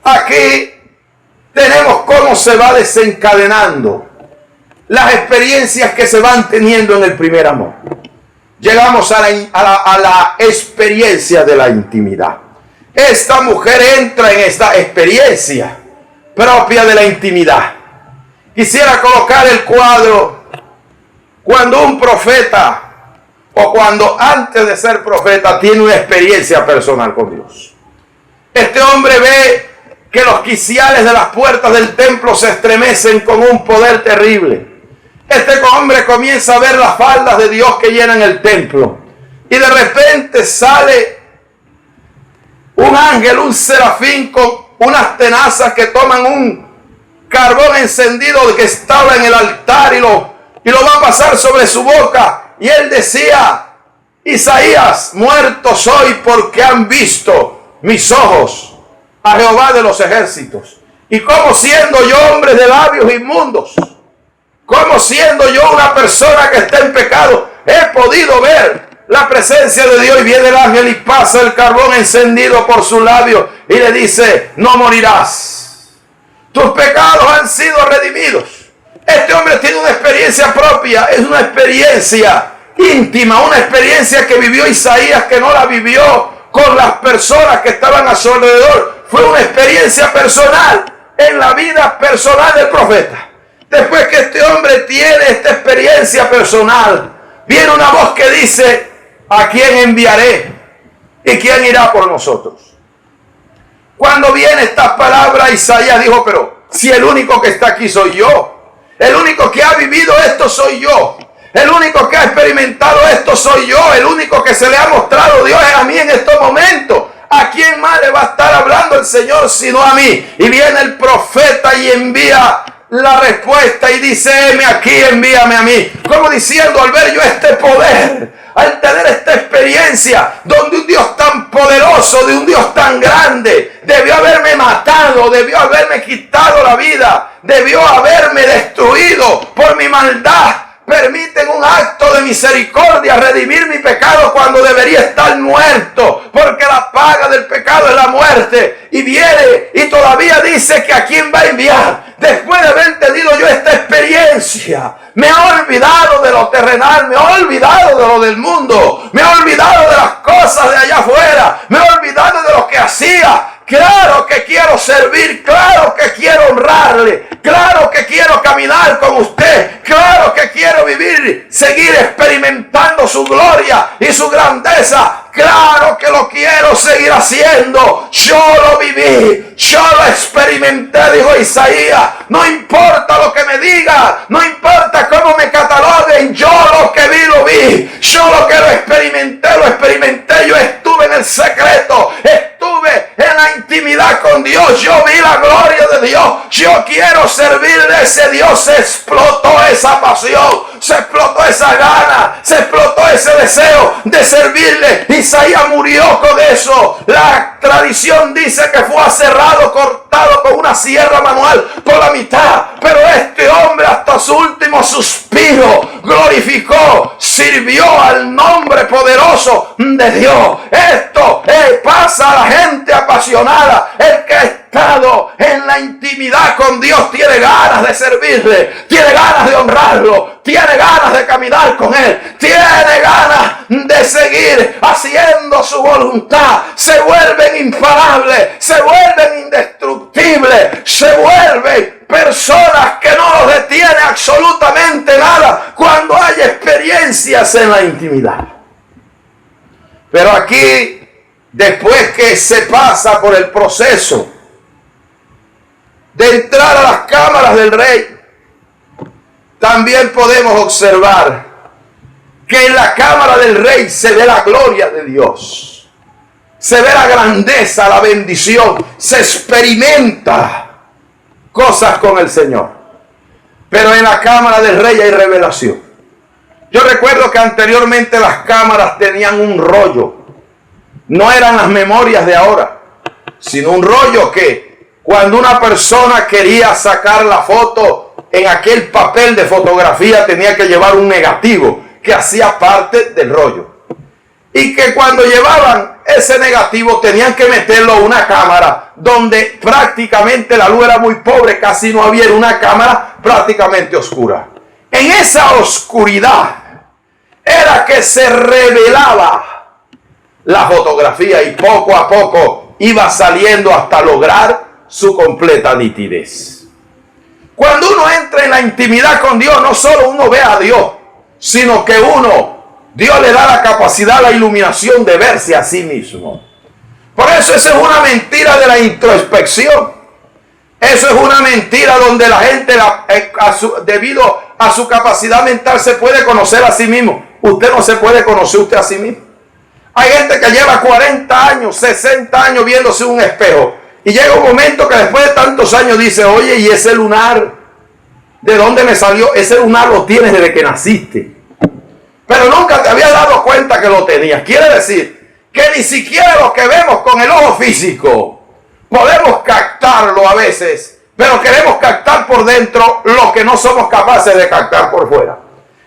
Aquí tenemos cómo se va desencadenando las experiencias que se van teniendo en el primer amor. Llegamos a la experiencia de la intimidad. Esta mujer entra en esta experiencia propia de la intimidad. Quisiera colocar el cuadro cuando un profeta, o cuando antes de ser profeta, tiene una experiencia personal con Dios. Este hombre ve que los quiciales de las puertas del templo se estremecen con un poder terrible. Este hombre comienza a ver las faldas de Dios que llenan el templo. Y de repente sale un ángel, un serafín con unas tenazas que toman un carbón encendido que estaba en el altar y lo va a pasar sobre su boca. Y él decía, Isaías, muerto soy porque han visto mis ojos a Jehová de los ejércitos. Y como siendo yo hombre de labios inmundos, como siendo yo una persona que está en pecado, he podido ver la presencia de Dios. Y viene el ángel y pasa el carbón encendido por sus labios y le dice, no morirás, tus pecados han sido redimidos. Este hombre tiene una experiencia propia, es una experiencia íntima, una experiencia que vivió Isaías, que no la vivió con las personas que estaban a su alrededor. Fue una experiencia personal en la vida personal del profeta. Después que este hombre tiene esta experiencia personal, viene una voz que dice, ¿a quién enviaré? ¿Y quién irá por nosotros? Cuando viene esta palabra, Isaías dijo, pero si el único que está aquí soy yo, el único que ha vivido esto soy yo, el único que ha experimentado esto soy yo, el único que se le ha mostrado Dios es a mí en estos momentos. ¿A quién más le va a estar hablando el Señor sino a mí? Y viene el profeta y envía la respuesta y dice, heme aquí, envíame a mí. Como diciendo, al ver yo este poder, al tener esta experiencia donde un Dios tan poderoso, de un Dios tan grande, debió haberme matado, debió haberme quitado la vida, debió haberme destruido por mi maldad. Permiten un acto de misericordia redimir mi pecado cuando debería estar muerto, porque la paga del pecado es la muerte. Y viene y todavía dice que a quién va a enviar. Después de haber tenido yo esta experiencia, me he olvidado de lo terrenal, me he olvidado de lo del mundo, me he olvidado de las cosas de allá afuera, me he olvidado de lo que hacía. Claro que quiero servir, claro que quiero honrarle, claro que quiero caminar con usted, claro que quiero vivir, seguir experimentando su gloria y su grandeza. Claro que lo quiero seguir haciendo. Yo lo viví, yo lo experimenté, dijo Isaías. No importa lo que me diga, no importa cómo me cataloguen, yo lo que vi, lo vi. Yo lo que lo experimenté, yo estuve en el secreto, estuve en la intimidad con Dios, yo vi la gloria de Dios. Yo quiero servirle a ese Dios. Se explotó esa pasión, se explotó esa gana, se explotó ese deseo de servirle. Isaías murió con eso. La tradición dice que fue aserrado, cortado con una sierra manual por la mitad. Pero este hombre hasta su último suspiro bendijo, glorificó, sirvió al nombre poderoso de Dios. Esto pasa a la gente apasionada. El que ha estado en la intimidad con Dios tiene ganas de servirle, tiene ganas de honrarlo, tiene ganas de caminar con Él, tiene ganas de seguir haciendo su voluntad. Se vuelven imparables, se vuelven indestructibles, se vuelven personas que no los detiene absolutamente nada cuando hay experiencias en la intimidad. Pero aquí, después que se pasa por el proceso de entrar a las cámaras del rey, también podemos observar que en la cámara del rey se ve la gloria de Dios, se ve la grandeza, la bendición, se experimenta cosas con el Señor. Pero en la cámara del rey hay revelación. Yo recuerdo que anteriormente las cámaras tenían un rollo. No eran las memorias de ahora, sino un rollo que cuando una persona quería sacar la foto en aquel papel de fotografía tenía que llevar un negativo que hacía parte del rollo. Y que cuando llevaban ese negativo tenían que meterlo a una cámara donde prácticamente la luz era muy pobre, casi no había, una cámara prácticamente oscura. En esa oscuridad era que se revelaba la fotografía y poco a poco iba saliendo hasta lograr su completa nitidez. Cuando uno entra en la intimidad con Dios, no solo uno ve a Dios, sino que Dios le da la capacidad, la iluminación de verse a sí mismo. Por eso esa es una mentira de la introspección. Eso es una mentira donde la gente, debido a su capacidad mental, se puede conocer a sí mismo. Usted no se puede conocer usted a sí mismo. Hay gente que lleva 40 años, 60 años viéndose en un espejo. Y llega un momento que después de tantos años dice, oye, ¿y ese lunar? ¿De dónde me salió? Ese lunar lo tienes desde que naciste. Pero nunca te había dado cuenta que lo tenías. Quiere decir que ni siquiera lo que vemos con el ojo físico podemos captarlo a veces, pero queremos captar por dentro lo que no somos capaces de captar por fuera.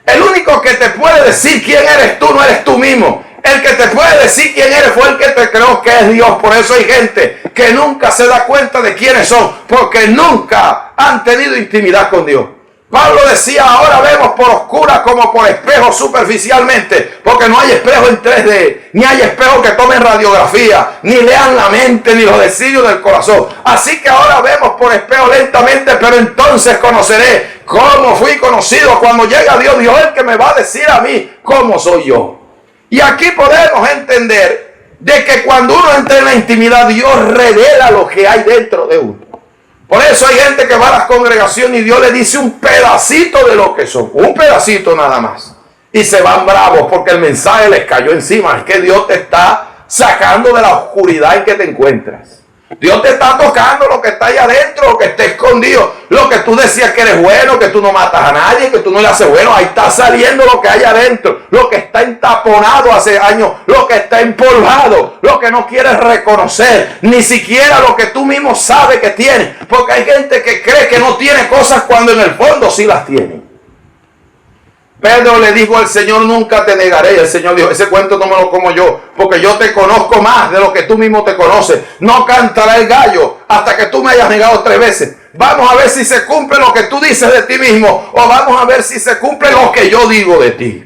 El único que te puede decir quién eres tú no eres tú mismo. El que te puede decir quién eres fue el que te creó, que es Dios. Por eso hay gente que nunca se da cuenta de quiénes son, porque nunca han tenido intimidad con Dios. Pablo decía, ahora vemos por oscura como por espejo superficialmente, porque no hay espejo en 3D, ni hay espejo que tomen radiografía, ni lean la mente, ni los deseos del corazón. Así que ahora vemos por espejo lentamente, pero entonces conoceré cómo fui conocido. Cuando llega Dios, Dios es el que me va a decir a mí cómo soy yo. Y aquí podemos entender de que cuando uno entra en la intimidad, Dios revela lo que hay dentro de uno. Por eso hay gente que va a las congregaciones y Dios le dice un pedacito de lo que son, un pedacito nada más. Y se van bravos porque el mensaje les cayó encima. Es que Dios te está sacando de la oscuridad en que te encuentras. Dios te está tocando lo que está ahí adentro, lo que está escondido. Lo que tú decías que eres bueno, que tú no matas a nadie, que tú no le haces bueno. Ahí está saliendo lo que hay adentro. Lo que está entaponado hace años, lo que está empolvado, lo que no quieres reconocer. Ni siquiera lo que tú mismo sabes que tienes. Porque hay gente que cree que no tiene cosas cuando en el fondo sí las tiene. Pedro le dijo al Señor, nunca te negaré. Y el Señor dijo, ese cuento no me lo como yo, porque yo te conozco más de lo que tú mismo te conoces. No cantará el gallo hasta que tú me hayas negado 3 veces. Vamos a ver si se cumple lo que tú dices de ti mismo, o vamos a ver si se cumple lo que yo digo de ti.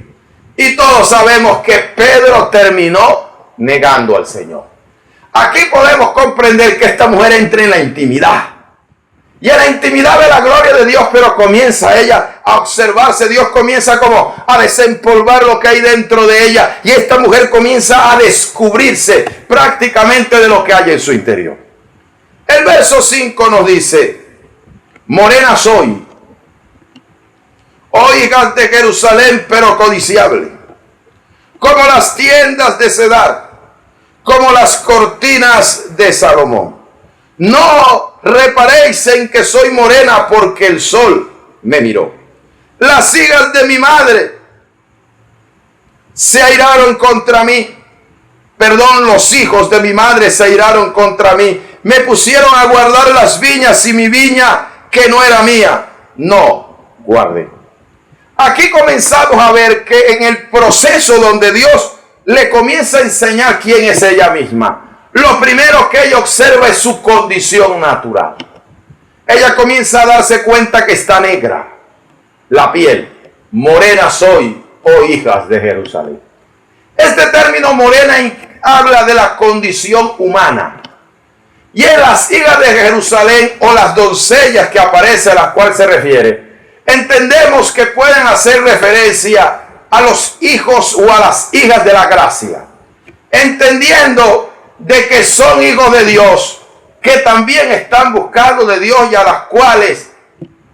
Y todos sabemos que Pedro terminó negando al Señor. Aquí podemos comprender que esta mujer entra en la intimidad. Y en la intimidad ve la gloria de Dios, pero comienza ella a observarse. Dios comienza como a desempolvar lo que hay dentro de ella. Y esta mujer comienza a descubrirse prácticamente de lo que hay en su interior. El verso 5 nos dice, morena soy, oh hijas de Jerusalén, pero codiciable, como las tiendas de Cedar, como las cortinas de Salomón. No reparéis en que soy morena, porque el sol me miró. Las hijas de mi madre se airaron contra mí. Perdón, los hijos de mi madre se airaron contra mí. Me pusieron a guardar las viñas, y mi viña, que no era mía, no guardé. Aquí comenzamos a ver que en el proceso donde Dios le comienza a enseñar quién es ella misma, lo primero que ella observa es su condición natural. Ella comienza a darse cuenta que está negra, la piel. Morena soy, oh hijas de Jerusalén. Este término morena habla de la condición humana. Y en las hijas de Jerusalén o las doncellas que aparece a las cuales se refiere, entendemos que pueden hacer referencia a los hijos o a las hijas de la gracia, entendiendo de que son hijos de Dios, que también están buscando de Dios y a las cuales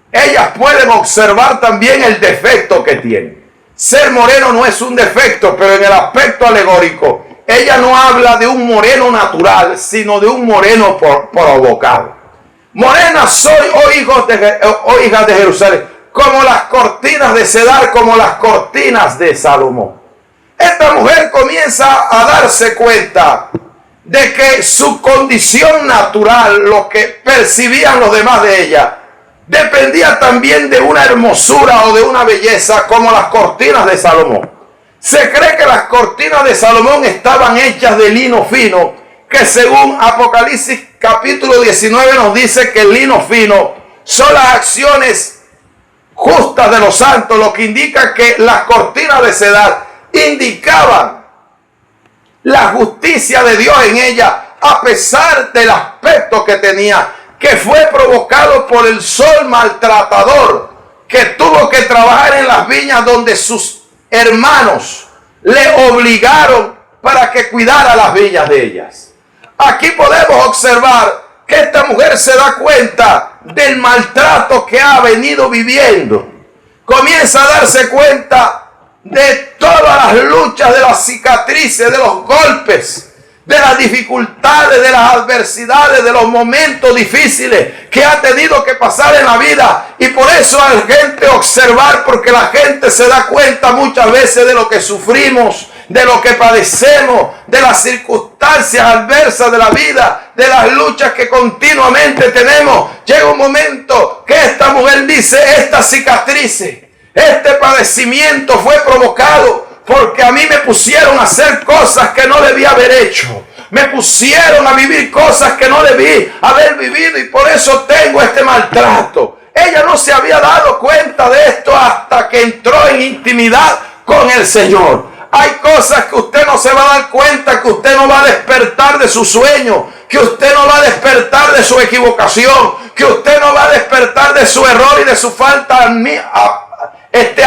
ellas pueden observar también el defecto que tienen. Ser moreno no es un defecto, pero en el aspecto alegórico, ella no habla de un moreno natural, sino de un moreno provocado. Morena soy, oh hijas de Jerusalén, como las cortinas de Cedar, como las cortinas de Salomón. Esta mujer comienza a darse cuenta de que su condición natural, lo que percibían los demás de ella, dependía también de una hermosura o de una belleza como las cortinas de Salomón. Se cree que las cortinas de Salomón estaban hechas de lino fino, que según Apocalipsis capítulo 19 nos dice que el lino fino son las acciones justas de los santos, lo que indica que las cortinas de Cedar indicaban la justicia de Dios en ella, a pesar del aspecto que tenía, que fue provocado por el sol maltratador, que tuvo que trabajar en las viñas donde sus hermanos le obligaron para que cuidara las viñas de ellas. Aquí podemos observar que esta mujer se da cuenta del maltrato que ha venido viviendo. Comienza a darse cuenta de todas las luchas, de las cicatrices, de los golpes, de las dificultades, de las adversidades, de los momentos difíciles que ha tenido que pasar en la vida. Y por eso a la gente observar, porque la gente se da cuenta muchas veces de lo que sufrimos, de lo que padecemos, de las circunstancias adversas de la vida, de las luchas que continuamente tenemos. Llega un momento que esta mujer dice, estas cicatrices, este padecimiento fue provocado porque a mí me pusieron a hacer cosas que no debía haber hecho. Me pusieron a vivir cosas que no debí haber vivido y por eso tengo este maltrato. Ella no se había dado cuenta de esto hasta que entró en intimidad con el Señor. Hay cosas que usted no se va a dar cuenta, que usted no va a despertar de su sueño, que usted no va a despertar de su equivocación, que usted no va a despertar de su error y de su falta a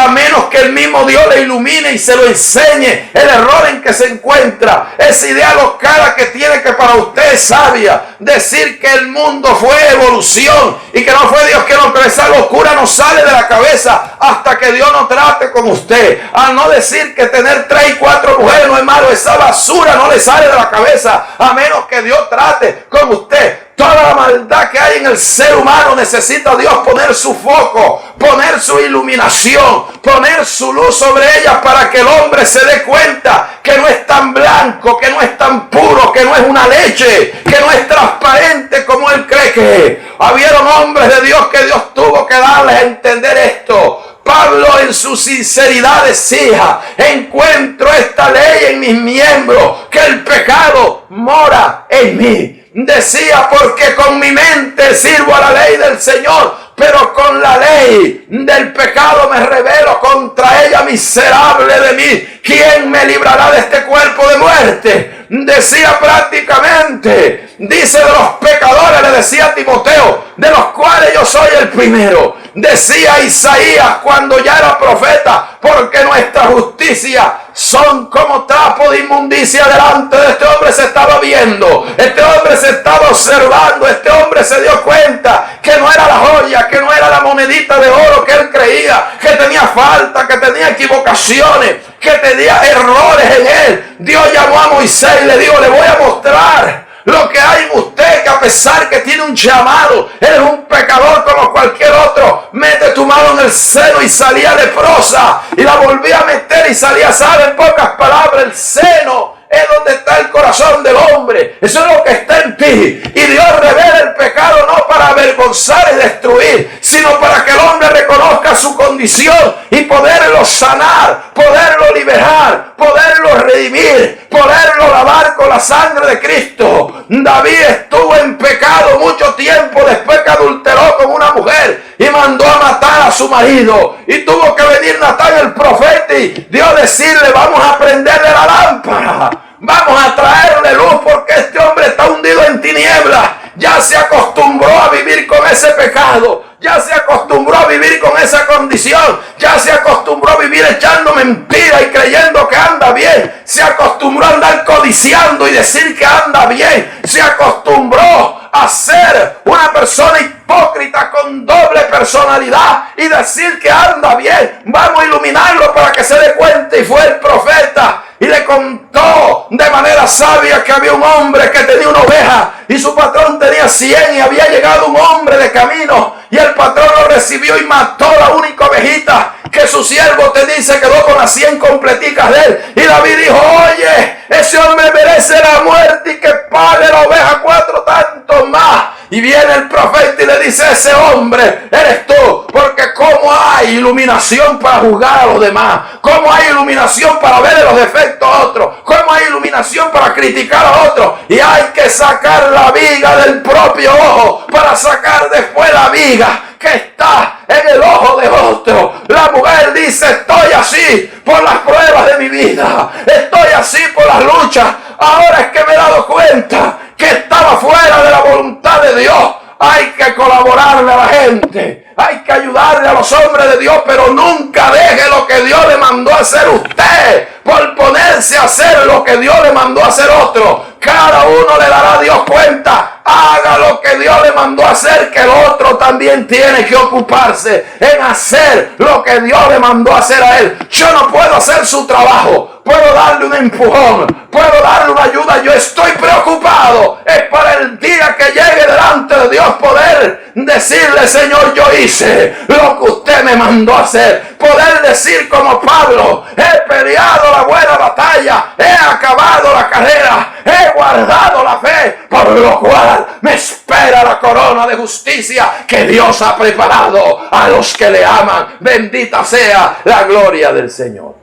menos que el mismo Dios le ilumine y se lo enseñe el error en que se encuentra. Esa idea locada que tiene, que para usted es sabia, decir que el mundo fue evolución y que no fue Dios que lo creó. Esa locura no sale de la cabeza hasta que Dios no trate con usted. Al no decir que tener 3 y 4 mujeres no es malo, esa basura no le sale de la cabeza a menos que Dios trate con usted. Toda la maldad que hay en el ser humano necesita Dios poner su foco, poner su iluminación, poner su luz sobre ella para que el hombre se dé cuenta que no es tan blanco, que no es tan puro, que no es una leche, que no es transparente como él cree que es. Habieron hombres de Dios que Dios tuvo que darles a entender esto. Pablo en su sinceridad decía, encuentro esta ley en mis miembros, que el pecado mora en mí. Decía, porque con mi mente sirvo a la ley del Señor, pero con la ley del pecado me rebelo contra ella. Miserable de mí, ¿quién me librará de este cuerpo de muerte? Decía prácticamente, dice, de los pecadores, le decía a Timoteo, de los cuales yo soy el primero. Decía Isaías cuando ya era profeta, porque nuestra justicia son como trapo de inmundicia. Delante de este hombre se estaba viendo, este hombre se estaba observando, este hombre se dio cuenta que no era la joya, que no era la monedita de oro que él creía, que tenía falta, que tenía equivocaciones, que tenía errores en él. Dios llamó a Moisés y le dijo, le voy a mostrar lo que hay en usted, que a pesar que tiene un llamado, eres un pecador como cualquier otro. Mete tu mano en el seno, y salía leprosa, y la volví a meter y salía sana. En pocas palabras, el seno es donde está el corazón del hombre. Eso es lo que está en ti. Y Dios revela el pecado no para avergonzar y destruir, sino para que el hombre reconozca conozca su condición y poderlo sanar, poderlo liberar, poderlo redimir, poderlo lavar con la sangre de Cristo. David estuvo en pecado mucho tiempo después que adulteró con una mujer y mandó a matar a su marido, y tuvo que venir Natán el profeta y Dios decirle: vamos a prenderle la lámpara, vamos a traerle luz, porque este hombre está hundido en tinieblas. Ya se acostumbró a vivir con ese pecado, ya se acostumbró a vivir con esa condición, ya se acostumbró a vivir echando mentiras y creyendo que anda bien, se acostumbró a andar codiciando y decir que anda bien, se acostumbró a ser una persona hipócrita con doble personalidad y decir que anda bien. Vamos a iluminarlo para que se dé cuenta. Y fue el profeta y le contó de manera sabia que había un hombre que tenía una oveja y su patrón tenía 100, y había llegado un hombre de camino y el patrón lo recibió y mató la única ovejita que su siervo te dice quedó con las 100 completicas de él. Y David dijo: oye, ese hombre merece la muerte y que pague la oveja 4 tantos más. Y viene el profeta y le dice: ese hombre eres tú, porque cómo hay iluminación para juzgar a los demás, cómo hay iluminación para ver los defectos a otros, cómo hay iluminación para criticar a otros, y hay que sacar la viga del propio ojo para sacar después la viga que está en el ojo de otro. La mujer dice: estoy así por las pruebas de mi vida, estoy así por las luchas. Ahora es que me he dado cuenta que estaba fuera de la voluntad de Dios. Hay que colaborarle a la gente, hay que ayudarle a los hombres de Dios, pero nunca deje lo que Dios le mandó a hacer usted por ponerse a hacer lo que Dios le mandó a hacer otro. Cada uno le dará a Dios cuenta. Haga lo que Dios le mandó a hacer, que el otro también tiene que ocuparse en hacer lo que Dios le mandó a hacer a él. Yo no puedo hacer su trabajo, puedo darle un empujón, puedo darle una ayuda. Yo estoy preocupado es para el día que llegue delante de Dios poder decirle: Señor, yo hice lo que usted me mandó a hacer. Poder decir como Pablo: he peleado la buena batalla, he acabado la carrera, he guardado la fe, por lo cual me espera la corona de justicia que Dios ha preparado a los que le aman. Bendita sea la gloria del Señor.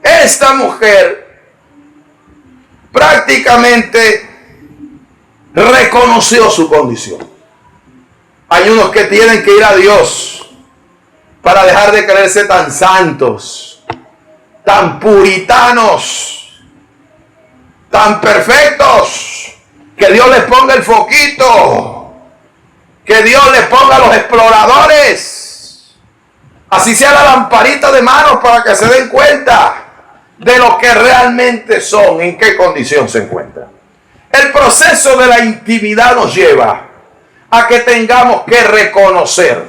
Esta mujer prácticamente reconoció su condición. Hay unos que tienen que ir a Dios para dejar de creerse tan santos, tan puritanos, tan perfectos. Que Dios les ponga el foquito, que Dios les ponga los exploradores, así sea la lamparita de manos, para que se den cuenta de lo que realmente son, en qué condición se encuentran. El proceso de la intimidad nos lleva a que tengamos que reconocer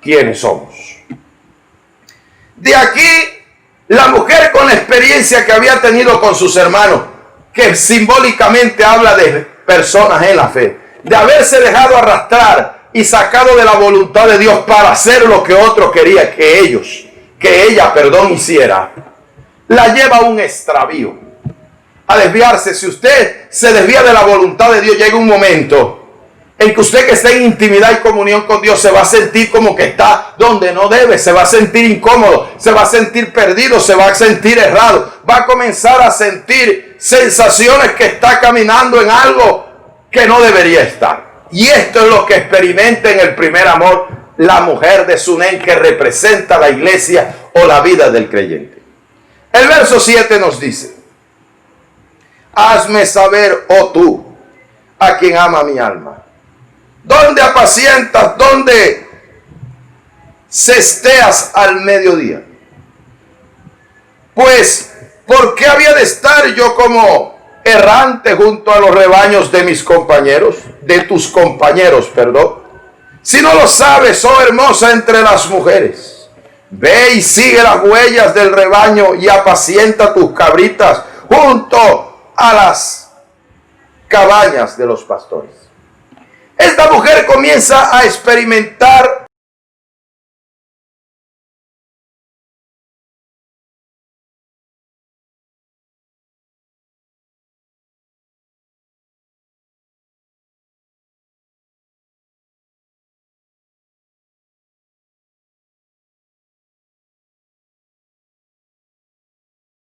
quiénes somos. De aquí, la mujer con la experiencia que había tenido con sus hermanos, que simbólicamente habla de personas en la fe, de haberse dejado arrastrar y sacado de la voluntad de Dios para hacer lo que otro quería que ella hiciera, la lleva a un extravío, a desviarse. Si usted se desvía de la voluntad de Dios, llega un momento en que usted, que está en intimidad y comunión con Dios, se va a sentir como que está donde no debe, se va a sentir incómodo, se va a sentir perdido, se va a sentir errado, va a comenzar a sentir sensaciones que está caminando en algo que no debería estar. Y esto es lo que experimenta en el primer amor la mujer de Sunén, que representa la iglesia o la vida del creyente. El verso 7 nos dice: hazme saber, oh tú, a quien ama mi alma, ¿dónde apacientas, dónde cesteas al mediodía? Pues, ¿por qué había de estar yo como errante junto a los rebaños de mis compañeros? De tus compañeros, perdón. Si no lo sabes, oh hermosa entre las mujeres, ve y sigue las huellas del rebaño y apacienta tus cabritas junto a las cabañas de los pastores. Esta mujer comienza a experimentar